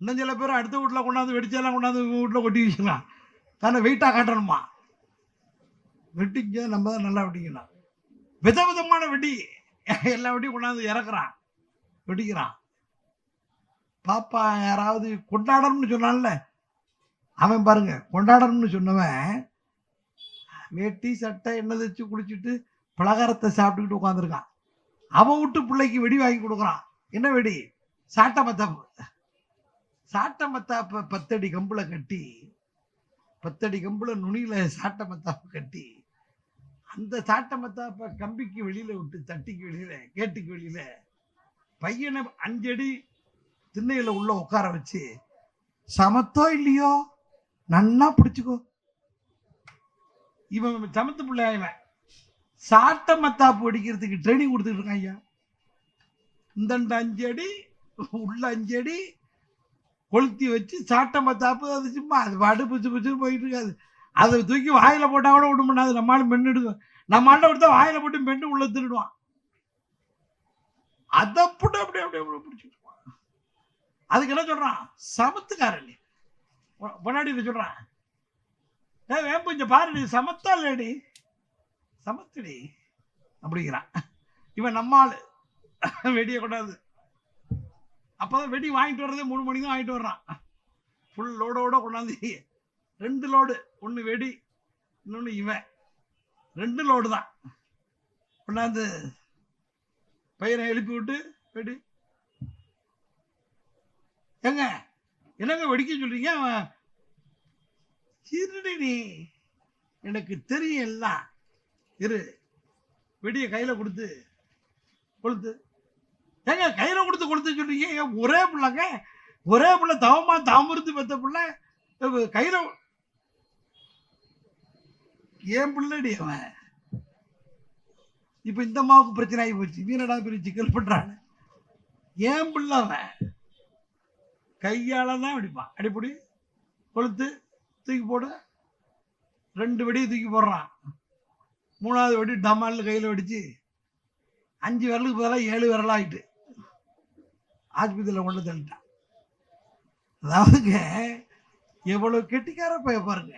இன்னும் சில பேர் அடுத்த வீட்டில் கொண்டாந்து வெடிச்செல்லாம் கொண்டாந்து வீட்டில் கொட்டி வச்சுக்கலாம். தானே வெயிட்டாக காட்டணுமா? வெட்டிங்க நம்ம தான் நல்லா வெடிக்கணும். விதவிதமான வெடி, எல்லா வெடியும் கொண்டாந்து இறக்குறான், வெடிக்கிறான். பாப்பா யாராவது கொண்டாடணும்னு சொன்னான்ல, அவன் பாருங்க கொண்டாடணும்னு சொன்னவன் வேட்டி சட்டை எண்ணெய் வச்சு குடிச்சிட்டு பலகாரத்தை சாப்பிட்டுக்கிட்டு உட்காந்துருக்கான். அவன் விட்டு பிள்ளைக்கு வெடி வாங்கி கொடுக்குறான். என்ன வெடி? சாட்டை மத்தாப்பு. சாட்டை மத்தாப்ப 10 அடி கம்புல கட்டி, 10 அடி கம்புல நுனியில சாட்டை மத்தாப்பு கட்டி, அந்த சாட்டை மத்தாப்ப கம்பிக்கு வெளியில விட்டு, தட்டிக்கு வெளியில, கேட்டுக்கு வெளியில, பையனை 5 அடி திண்ணையில உள்ள உட்கார வச்சு, சமத்தோ இல்லையோ நன்னா பிடிச்சுக்கோ. இவன் சமத்து பிள்ளை. இவன் சாட்டை மத்தாப்பு அடிக்கிறதுக்கு ட்ரைனிங் கொடுத்துட்டு இருக்கான். ஐயா இந்த 5 அடி உள்ள 5 அடி கொளுத்தி வச்சு சாட்டை மத்தாப்பு, அது சும்மா அது பாட்டு பிச்சு பிச்சு போயிட்டு இருக்காது. அதை தூக்கி வாயில போட்டா கூட விட முடியாது. நம்மளால மென்னுடுவோம். நம்ம ஆண்ட கொடுத்தா வாயில போட்டு மென்னு உள்ள திருடுவான். அதை போட்டு அப்படியே அப்படியே பிடிச்சிட்டு அதுக்கு என்ன சொல்றான்? சமத்துக்காரன் பொன்னாடி சொல்றான், வேம்பு இங்க பாருடி, சமத்தா இல்லடி, சமத்துடி அப்படிங்கிறான். இவன் நம்மாள் வெடியை கொண்டாது. அப்பதான் வெடி வாங்கிட்டு வர்றதே 3 மணி தான் வாங்கிட்டு வர்றான். ஃபுல் லோடோட கொண்டாந்து 2 லோடு, 1 வெடி, இன்னொன்னு இவன், 2 லோடு தான் கொண்டாந்து பையனை எழுப்பி விட்டு வெடி. ஏங்க என்னங்க வெடிக்க சொல்றீங்க? அவன் திருடி, நீ எனக்கு தெரியும் எல்லாம், இரு வெடிய கையில கொடுத்து கொளுத்து. ஏங்க கையில கொடுத்து கொளுத்து சொல்றீங்க? ஒரே பிள்ளைங்க, ஒரே பிள்ளை, தவமா தாமிருந்து பெத்த பிள்ளை, கையில ஏன் பிள்ளைடி அவன். இப்ப இந்த அம்மாவுக்கு பிரச்சனை ஆகி போச்சு. வீரடா பெரிய சிக்கல் பண்றான். ஏன் பிள்ளை அவன் கையால தான் வெடிப்பான். அடிப்படி கொளுத்து, தூக்கி போடு. 2 வெடியை தூக்கி போடுறான். 3வது வெடி டமால்னு கையில் வெடிச்சு 5 விரலுக்கு பதிலாக 7 விரல் ஆகிட்டு ஆஸ்பத்திரியில் கொண்டு தள்ளிட்டான். அதாவதுங்க எவ்வளவு கெட்டிக்கார பைய பாருங்க.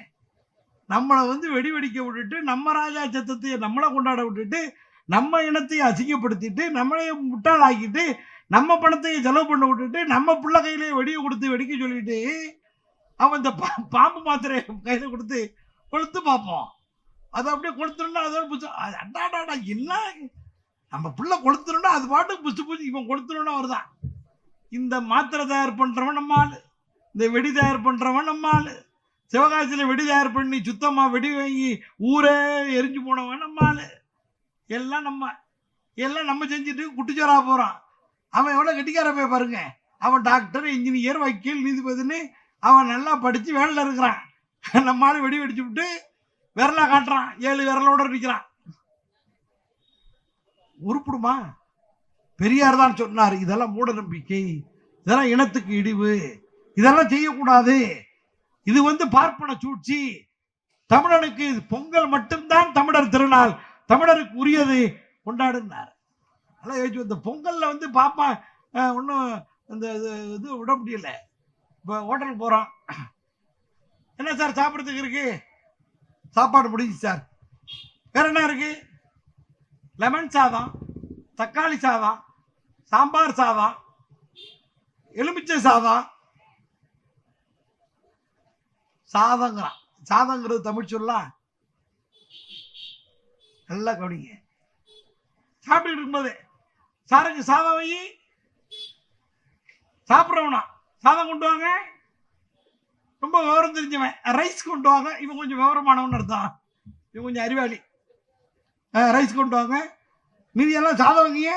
நம்மளை வந்து வெடி வெடிக்க விட்டுட்டு, நம்ம ராஜா சத்தத்தையை நம்மளை கொண்டாட விட்டுட்டு, நம்ம இனத்தையும் அசிங்கப்படுத்திட்டு, நம்மளையே முட்டாளாக்கிட்டு, நம்ம பணத்தையே செலவு பண்ண விட்டுட்டு, நம்ம பிள்ளை கையிலேயே வெடியை கொடுத்து வெடிக்க சொல்லிட்டு, அவன் இந்த பாம்பு மாத்திரையை கையில கொடுத்து கொளுத்து பார்ப்போம். அதை அப்படியே கொளுத்துருன்னா அதோட புச்சு அடாடாடா என்ன நம்ம பிள்ளை கொளுத்துருன்னா அது பாட்டுக்கு புச்சு புச்சு இவன் கொளுத்துருன்னா வருதான். இந்த மாத்திரை தயார் பண்றவன் நம்ம ஆளு, இந்த வெடி தயார் பண்றவன் நம்ம ஆளு, சிவகாசியில வெடி தயார் பண்ணி சுத்தமா வெடி வாங்கி ஊரே எரிஞ்சு போனவன் நம்ம ஆளு. எல்லாம் நம்ம செஞ்சுட்டு குட்டிச்சோரா போறான். அவன் எவ்வளவு கெட்டிக்கார போய் பாருங்க. அவன் டாக்டர், இன்ஜினியர், வக்கீல், நீதிபதினு அவன் நல்லா படிச்சு வேலையில் இருக்கிறான். நம்மளால வெடி வெடிச்சு விட்டு விரலா காட்டுறான், 7 விரலோட இருக்கிறான். உருப்பிடுமா? பெரியார் தான் சொன்னார், இதெல்லாம் மூட நம்பிக்கை, இதெல்லாம் இனத்துக்கு இடிவு, இதெல்லாம் செய்யக்கூடாது, இது வந்து பார்ப்பன சூழ்ச்சி, தமிழனுக்கு பொங்கல் மட்டும்தான் தமிழர் திருநாள், தமிழருக்கு உரியது, கொண்டாடுனார். இந்த பொங்கல்ல வந்து பாப்பா ஒன்றும் இந்த இது விட முடியல. இப்போ ஹோட்டலுக்கு போகிறோம், என்ன சார் சாப்பிட்றதுக்கு இருக்கு? சாப்பாடு முடிஞ்சு சார், வேற என்ன இருக்கு? லெமன் சாதம், தக்காளி சாதம், சாம்பார் சாதம், எலுமிச்சை சாதம். சாதங்கிறான். சாதங்கிறது தமிழ் சொல்லலாம். நல்லா கவனிங்க. சாப்பிட்டு இருக்கும்போது சாருக்கு சாதம் வை, சாப்பிட்றவனா சாதம் கொண்டு வாங்க, ரொம்ப விவரம் தெரிஞ்சவன் ரைஸ் கொண்டு வாங்க, இவன் கொஞ்சம் விவரமானவன் அர்த்தம், இவன் கொஞ்சம் அறிவாளி, ரைஸ் கொண்டு வாங்க, மீதி எல்லாம் சாதம் வாங்கிய.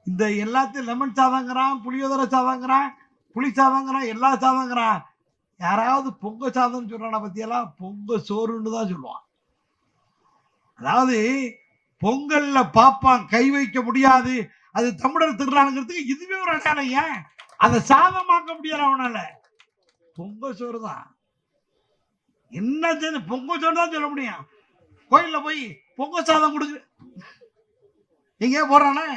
இந்த எல்லாத்தையும் லெமன் சாதங்கிறான், புளியோதரை சாதங்கிறான், புளி சாதங்கிறான், எல்லா சாதங்கிறான். யாராவது பொங்க சாதம்னு சொல்றான பத்தியெல்லாம் பொங்க சோறுன்னு தான் சொல்லுவான். அதாவது பொங்கல்ல பாப்பான் கை வைக்க முடியாது, அது தமிழர் திருநாளுங்கிறதுக்கு இதுவே ஒரு அடையாளம். ஏன் அதை சாதமாக்க முடியல அவனால? பொங்க சோறு தான். என்ன பொங்க சோறு தான் சொல்ல முடியும். கோயில்ல போய் பொங்க சாதம் கொடுக்கு எங்க போறானே,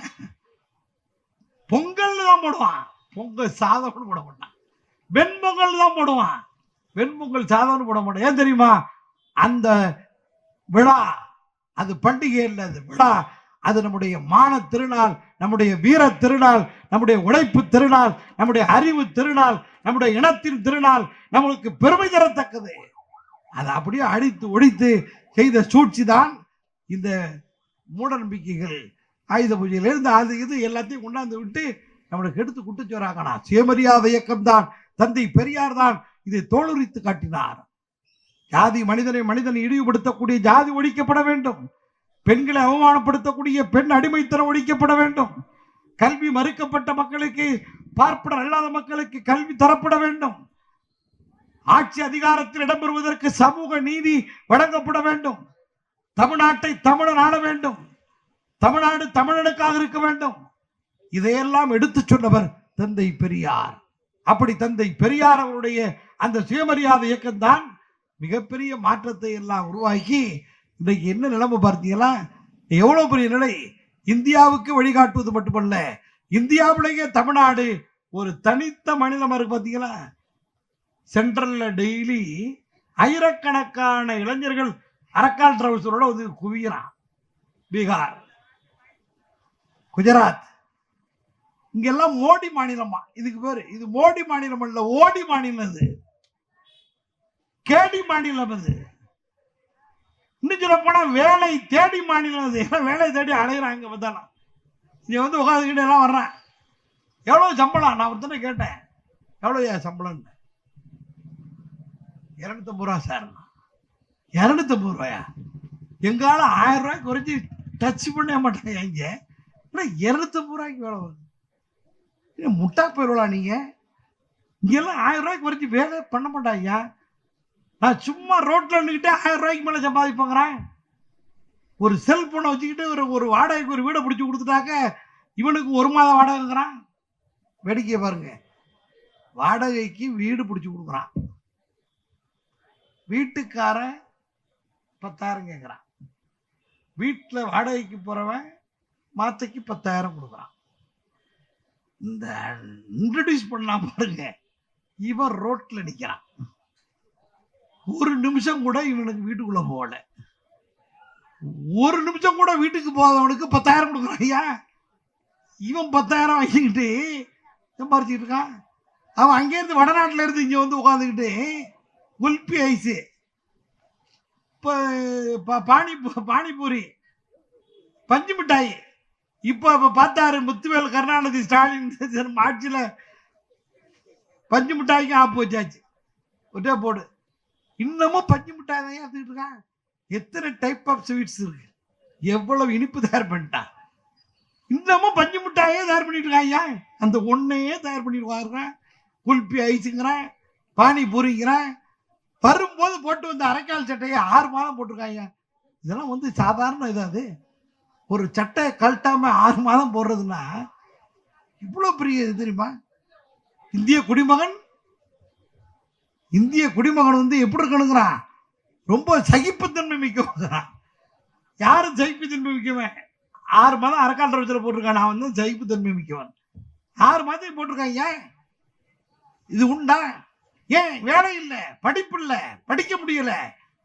பொங்கல் தான் போடுவான், பொங்கல் சாதம் போட மாட்டான். வெண்பொங்கல் தான் போடுவான், வெண்பொங்கல் சாதம் போட மாட்டான். ஏன் தெரியுமா? அந்த விழா அது பண்டிகை இல்லை, அது விழா. அது நம்முடைய மான திருநாள், நம்முடைய வீர திருநாள், நம்முடைய உழைப்பு திருநாள், நம்முடைய அறிவு திருநாள், நம்முடைய இனத்தின் திருநாள், நம்மளுக்கு பெருமை தரத்தக்கது. அதை அப்படியே அடித்து ஒழித்து செய்த சூழ்ச்சி தான் இந்த மூட நம்பிக்கைகள். ஆயுத பூஜையிலிருந்து அது இது எல்லாத்தையும் கொண்டாந்து விட்டு நம்மளுக்கு எடுத்து குட்டுச்சோறாங்கண்ணா. சுயமரியாதை இயக்கம் தான், தந்தை பெரியார் தான் இதை தோலுரித்து காட்டினார். ஜாதி மனிதனை இழிவுபடுத்தக்கூடிய ஜாதி ஒழிக்கப்பட வேண்டும். பெண்களை அவமானப்படுத்தக்கூடிய பெண் அடிமைத்தனம் ஒழிக்கப்பட வேண்டும். கல்வி மறுக்கப்பட்ட மக்களுக்கு, பார்ப்பனர் அல்லாத மக்களுக்கு கல்வி தரப்பட வேண்டும். ஆட்சி அதிகாரத்தில் இடம்பெறுவதற்கு சமூக நீதி வழங்கப்பட வேண்டும். தமிழ்நாட்டை தமிழன் ஆள வேண்டும். தமிழ்நாடு தமிழனுக்காக இருக்க வேண்டும். இதையெல்லாம் எடுத்து சொன்னவர் தந்தை பெரியார். அப்படி தந்தை பெரியார் அவருடைய அந்த சுயமரியாதை இயக்கம் தான் மிகப்பெரிய மாற்றத்தை எல்லாம் உருவாக்கி இன்றைக்கு என்ன நிலைமை பார்த்தீங்களா? எவ்வளவு பெரிய நிலை. இந்தியாவுக்கு வழிகாட்டுவது மட்டுமல்ல, இந்தியாவிலேயே தமிழ்நாடு ஒரு தனித்த மாநிலமா இருக்கு. பார்த்தீங்களா? சென்ட்ரல்ல டெய்லி ஆயிரக்கணக்கான இளைஞர்கள் அரக்கால் ட்ரவுசரோட வந்து குவிகிறான். பீகார், குஜராத், இங்கெல்லாம் மோடி மாநிலமா. இதுக்கு பேரு இது மோடி மாநிலம் அல்ல, ஓடி மாநிலம். அது கேடி மாநிலம். அது இன்னும் சொல்ல போனா வேலை தேடி மாநிலம். அது வேலை தேடி அலைகிறாங்க. பார்த்தாலும் இங்க வந்து உட்காந்துக்கிட்டு எல்லாம் வர்றேன். எவ்வளவு சம்பளம்? நான் ஒருத்தனை கேட்டேன், எவ்வளவு சம்பளம்? 250 ரூபா சார். 250 ரூபாயா? எங்கால 1000 ரூபாய்க்கு குறைஞ்சி டச் பண்ண மாட்டேங்க. இங்க 250 ரூபாய்க்கு வேலை வருது. முட்டா போயிடுவா நீங்க? இங்கெல்லாம் 1000 ரூபாய்க்கு குறைஞ்சி வேலை பண்ண மாட்டாங்க. நான் சும்மா ரோட்ல நின்றுக்கிட்டே 1000 ரூபாய்க்கு மேல சம்பாதிப்பேங்கிறேன். ஒரு செல்போனை வச்சுக்கிட்டு ஒரு வாடகைக்கு ஒரு வீடை பிடிச்சி கொடுத்துட்டாக்க இவனுக்கு 1 மாதம் வாடகைங்கிறான். வேடிக்கையை பாருங்க. வாடகைக்கு வீடு பிடிச்சி கொடுக்குறான், வீட்டுக்காரன் 10,000 கேட்குறான். வீட்டில் வாடகைக்கு போறவன் மாத்தைக்கு 10,000 கொடுக்குறான். இந்த இன்ட்ரடியூஸ் பண்ணலாம் பாருங்க. இவன் ரோட்ல நிக்கிறான். ஒரு நிமிஷம் கூட இவனுக்கு வீட்டுக்குள்ள போகல. ஒரு நிமிஷம் கூட வீட்டுக்கு போதவனுக்கு 10,000 கொடுக்குறான். ஐயா, இவன் 10,000 வாங்கிக்கிட்டு சம்பாரிச்சுட்டு இருக்கான். அவன் அங்கேருந்து வடநாட்டில இருந்து இங்க வந்து உட்காந்துக்கிட்டு குல்பி ஐஸு, பானிபூரி, பஞ்சு மிட்டாய். இப்ப பார்த்தாரு முத்துவேல் கருணாநிதி ஸ்டாலின் ஆட்சியில பஞ்சு மிட்டாய்க்கு ஆப்பு வச்சாச்சு. ஒரே போடு. இன்னமும் பஞ்சு மிட்டாய் தான் எடுத்துக்கிட்டு இருக்கான். எத்தனை டைப் ஆஃப் ஸ்வீட்ஸ் இருக்கு, எவ்வளவு இனிப்பு தயார் பண்ணிட்டான். இன்னமும் பஞ்சு மிட்டாயே தயார் பண்ணிட்டு இருக்காங்க. அந்த ஒன்னையே தயார் பண்ணிட்டு வாருறான். குல்பி ஐஸுங்கிறான், பானிபூரிங்கிறான். வரும்போது போட்டு வந்து அரைக்கால் சட்டையை 6 மாதம் போட்டிருக்காங்க. இதெல்லாம் வந்து சாதாரண இதாது. ஒரு சட்டை கழட்டாம 6 மாதம் போடுறதுன்னா இவ்வளவு பெரிய இது தெரியுமா? இந்திய குடிமகன் வந்து எப்படி இருக்கணுங்கிறான்? ரொம்ப சகிப்புத்தன்மை மிக்கவங்கிறான். யாரும் சகிப்புத்தன்மை மிக்கவன்? 6 மாதம் அரைக்கால் ட்ரவுசர் போட்டிருக்கான். நான் வந்து சகிப்புத்தன்மை மிக்கவன். 6 மாதம் போட்டிருக்காங்க. இது உண்டா? ஏன் வேலை இல்லை, படிப்பு இல்லை, படிக்க முடியல.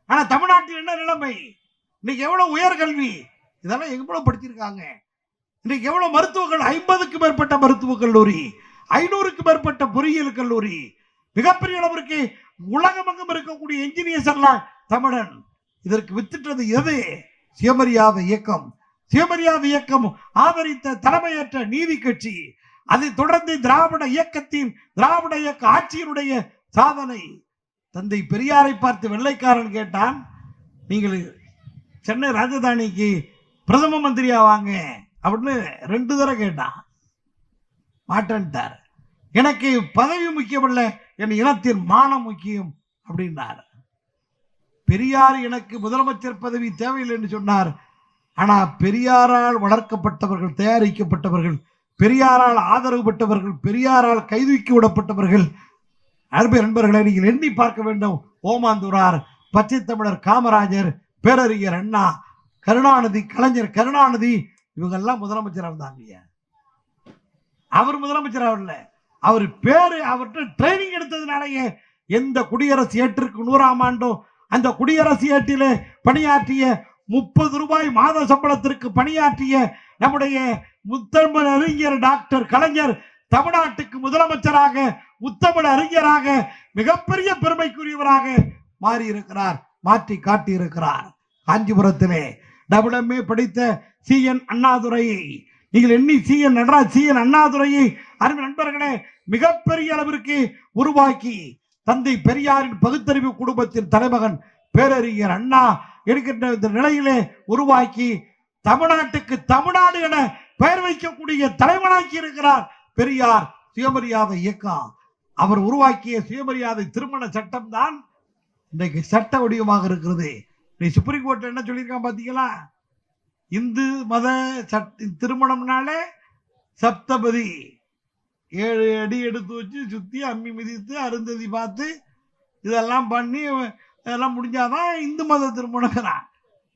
ஆனா தமிழ்நாட்டில் என்ன நிலைமை? இன்னைக்கு எவ்வளவு உயர்கல்வி, இதெல்லாம் எவ்வளவு படிச்சிருக்காங்க. இன்னைக்கு எவ்வளவு மருத்துவர்கள், 50க்கும் மேற்பட்ட மருத்துவக் கல்லூரி, 500க்கும் மேற்பட்ட பொறியியல் கல்லூரி, மிகப்பெரிய அளவிற்கு உலகமெங்கும் இருக்கக்கூடிய என்ஜினியர்ஸ் எல்லாம் தமிழன். இதற்கு வித்துட்டது எது? சுயமரியாதை இயக்கம். சுயமரியாதை இயக்கம் ஆதரித்த தலைமையேற்ற நீதி கட்சி, அதை தொடர்ந்து திராவிட இயக்க ஆட்சியினுடைய சாதனை. தந்தை பெரியாரை பார்த்து வெள்ளைக்காரன் கேட்டான், நீங்கள் சென்னை ராஜதானிக்கு பிரதம மந்திரியா வாங்க அப்படின்னு 2 தடவை கேட்டான். மாட்டேன்ட்டார். எனக்கு பதவி முக்கியமல்ல, என் இனத்தின் மானம் முக்கியம் அப்படின்னார். பெரியார் எனக்கு முதலமைச்சர் பதவி தேவையில்லை என்று சொன்னார். ஆனா பெரியாரால் வளர்க்கப்பட்டவர்கள், தயாரிக்கப்பட்டவர்கள், பெரியாரால் ஆதரவு பெற்றவர்கள், பெரியாரால் கைதுக்கி விடப்பட்டவர்கள், அன்பு நண்பர்களை நீங்கள் எண்ணி பார்க்க வேண்டும். ஓமாந்தூரார், பச்சை தமிழர் காமராஜர், பேரறிஞர் அண்ணா, கருணாநிதி, கலைஞர் கருணாநிதி, இவங்கெல்லாம் முதலமைச்சராக இருந்தாங்க. அவர் முதலமைச்சர் ஆகல, அவர் பேரு அவர்கிட்ட ட்ரைனிங் எடுத்ததுனாலேயே எந்த குடியரசு ஏற்றிற்கு 100ஆம் ஆண்டோ அந்த குடியரசு ஏட்டிலே பணியாற்றிய 30 ரூபாய் மாத சம்பளத்திற்கு பணியாற்றிய நம்முடைய முத்தமிழ் அறிஞர் டாக்டர் கலைஞர் தமிழ்நாட்டுக்கு முதலமைச்சராக, முத்தமிழ் அறிஞராக, மிகப்பெரிய பெருமைக்குரியவராக மாறி இருக்கிறார், மாற்றி காட்டி இருக்கிறார். காஞ்சிபுரத்திலே WMA படித்த CN அண்ணாதுரையை நீங்கள் எண்ணி, CN நடராஜ், CN அண்ணாதுரையை அருமை நண்பர்களே மிகப்பெரிய அளவிற்கு உருவாக்கி தந்தை பெரியாரின் பகுத்தறிவு குடும்பத்தின் தலைமகன் பேரறிஞர் அண்ணா எடுக்கின்ற இந்த நிலையிலே உருவாக்கி தமிழ்நாட்டுக்கு தமிழ்நாடு என பெயர் வைக்கக்கூடிய தலைவனாக்கி இருக்கிறார் பெரியார். சுயமரியாதை இயக்கம் அவர் உருவாக்கிய சுயமரியாதை திருமண சட்டம் தான் இன்றைக்கு சட்ட வடிவமாக இருக்கிறது. சுப்ரீம் கோர்ட்ல என்ன சொல்லியிருக்கான் பாத்தீங்களா? இந்து மத திருமணம்னாலே சப்தபதி 7 அடி எடுத்து வச்சு சுத்தி அம்மி மிதித்து அருந்ததி பார்த்து இதெல்லாம் பண்ணி இதெல்லாம் முடிஞ்சாதான் இந்து மத திருமணம்.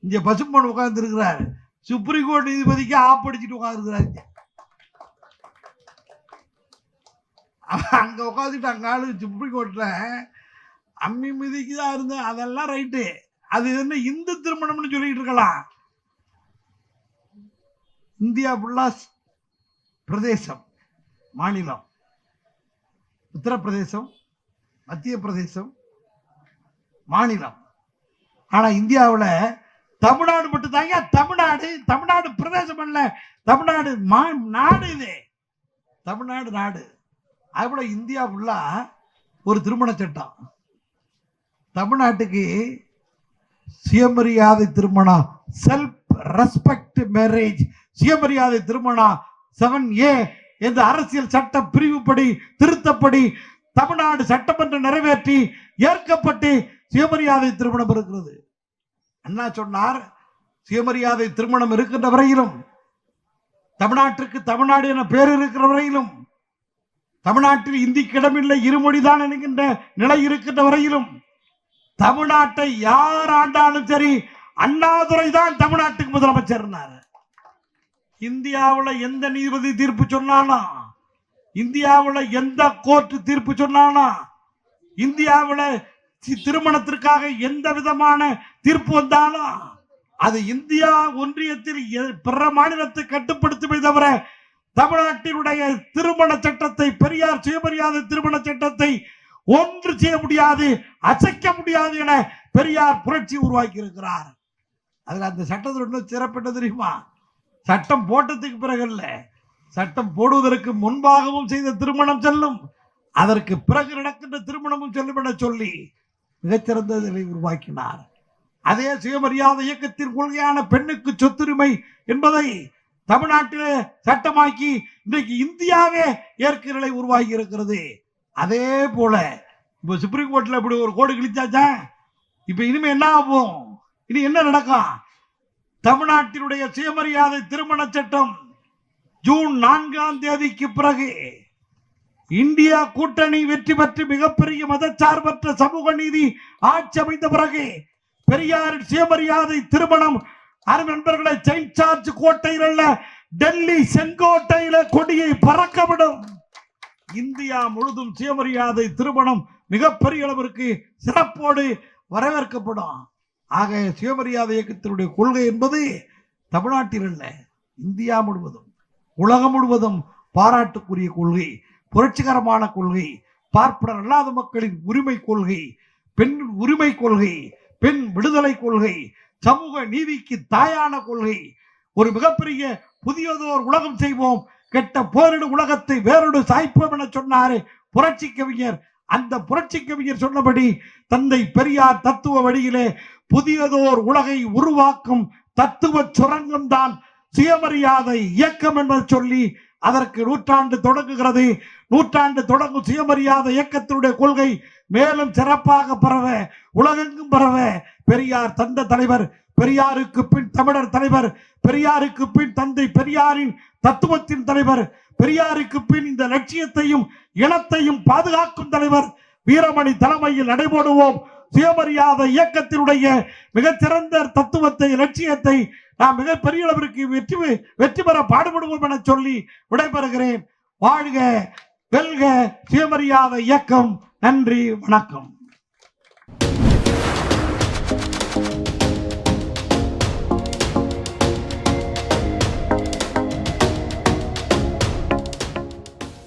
இங்க பசும்பொன் உட்கார்ந்து இருக்கிறார், சுப்ரீம் கோர்ட் நீதிபதிக்கு ஆப்படிச்சுட்டு உட்கார்ந்துருக்கிறாரு. அங்க உட்காந்துட்டு அங்க ஆளு சுப்ரீம் கோர்ட்ல அம்மி மிதிக்குதான் இருந்த அதெல்லாம் ரைட்டு, அது என்ன இந்து திருமணம்னு சொல்லிட்டு இருக்கலாம். இந்தியா ஃபுல்லா பிரதேசம், மாநிலம், உத்தரப்பிரதேசம், மத்திய பிரதேசம், மாநிலம். ஆனா இந்தியாவில் தமிழ்நாடு மட்டும் தாங்க தமிழ்நாடு. தமிழ்நாடு பிரதேசம் அல்ல, தமிழ்நாடு நாடு. இது தமிழ்நாடு நாடு. அதுபோல இந்தியா ஃபுல்லா ஒரு திருமண சட்டம். தமிழ்நாட்டுக்கு சுயமரியாதை திருமணம், செல்ஃப் ரெஸ்பெக்ட் மேரேஜ், சுயமரியாதை திருமணம் 7A என்ற அரசியல் சட்ட பிரிவுப்படி திருத்தப்படி தமிழ்நாடு சட்டமன்றம் நிறைவேற்றி ஏற்கப்பட்டு சுயமரியாதை திருமணம் இருக்கிறது. அண்ணா சொன்னார், சுயமரியாதை திருமணம் இருக்கின்ற வரையிலும், தமிழ்நாட்டிற்கு தமிழ்நாடு என பேர் இருக்கிற வரையிலும், தமிழ்நாட்டில் இந்திக்கு இடமில்லை இருமொழிதான் என்கின்ற நிலை இருக்கின்ற வரையிலும், தமிழ்நாட்டை யார் ஆண்டாலும் சரி அண்ணாதுரை தான் தமிழ்நாட்டுக்கு முதலமைச்சர். இந்தியாவில் எந்த நீதிபதி தீர்ப்பு சொன்னாலும், இந்தியாவில் எந்த கோர்ட் தீர்ப்பு சொன்னாலும், இந்தியாவில் திருமணத்திற்காக எந்த விதமான தீர்ப்பு வந்தாலும் அது இந்தியா ஒன்றியத்தில் பிற மாநிலத்தை கட்டுப்படுத்துமே தவிர தமிழ்நாட்டினுடைய திருமண சட்டத்தை, பெரியார் சுயமரியாதை திருமண சட்டத்தை ஒன்று செய்ய முடியாது, அசைக்க முடியாது என பெரியார் புரட்சி உருவாக்கி இருக்கிறார். அதுல அந்த சட்டத்தில் இன்னும் சிறப்பு தெரியுமா? சட்டம் போட்டதுக்கு பிறகு அல்ல, சட்டம் போடுவதற்கு முன்பாகவும் செய்த திருமணம் செல்லும், அதற்கு பிறகு நடக்கின்ற திருமணமும் செல்லும் என சொல்லி மிகச்சிறந்த நிலை உருவாக்கினார். அதே சுயமரியாதை இயக்கத்தின் கொள்கையான பெண்ணுக்கு சொத்துரிமை என்பதை தமிழ்நாட்டிலே சட்டமாக்கி இன்றைக்கு இந்தியாவே ஏற்கிற நிலை உருவாகி இருக்கிறது. அதே போல இப்ப சுப்ரீம் கோர்ட்ல இப்படி ஒரு கோடு கிழிச்சாச்சா, இப்ப இனிமே என்ன ஆகும்? இனி என்ன நடக்கும்? தமிழ்நாட்டினுடைய சுயமரியாதை திருமண சட்டம் ஜூன் 4ஆம் தேதிக்கு பிறகு இந்தியா கூட்டணி வெற்றி பெற்று மிகப்பெரிய மதச்சார்பற்ற சமூக நீதி ஆட்சி அமைந்த பிறகு பெரியாரின் சுயமரியாதை திருமணம் அருமை நண்பர்களை செயின்ட் ஜார்ஜ் கோட்டையில் அல்ல, டெல்லி செங்கோட்டையில கொடியை பறக்கவிடும். இந்தியா முழுதும் சுயமரியாதை திருமணம் மிகப்பெரிய அளவிற்கு சிறப்போடு வரவேற்கப்படும். ஆக சுயமரியாதை இயக்கத்தினுடைய கொள்கை என்பது தமிழ்நாட்டில் அல்ல, இந்தியா முழுவதும், உலகம் முழுவதும் பாராட்டுக்குரிய கொள்கை, புரட்சிகரமான கொள்கை, பார்ப்பனர் அல்லாத மக்களின் உரிமை கொள்கை, பெண் உரிமை கொள்கை, பெண் விடுதலை கொள்கை, சமூக நீதிக்கு தாயான கொள்கை, ஒரு மிகப்பெரிய புதியதோர் உலகம் செய்வோம், கெட்ட போரிடு உலகத்தை வேறொரு சாய்ப்போம் என சொன்னாரே புரட்சி கவிஞர். அந்த புரட்சி கவிஞர் சொன்னபடி தந்தை பெரியார் தத்துவ வழியிலே புதியதோர் உலகை உருவாக்கும் தத்துவ சுரங்கம் தான் சுயமரியாதை இயக்கம் என்பதை சொல்லி அதற்கு நூற்றாண்டு தொடங்குகிறது. நூற்றாண்டு தொடங்கும் சுயமரியாதை இயக்கத்தினுடைய கொள்கை மேலும் சிறப்பாக பரவ, உலகெங்கும் பரவ பெரியார் தந்த தலைவர், பெரியாருக்கு பின் தமிழர் தலைவர், பெரியாருக்கு பின் தந்தை பெரியாரின் தத்துவத்தின் தலைவர், பெரியாருக்கு பின் இந்த லட்சியத்தையும் இனத்தையும் பாதுகாக்கும் தலைவர் வீரமணி தலைமையில் நடைபோடுவோம். சுயமரியாதை இயக்கத்தினுடைய மிகச்சிறந்த தத்துவத்தை, லட்சியத்தை நாம் மிக பெரிய அளவிற்கு வெற்றி பெற பாடுபடுவோம் என சொல்லி விடைபெறுகிறேன். வாழ்க வெல்க சுயமரியாதை இயக்கம். நன்றி, வணக்கம்.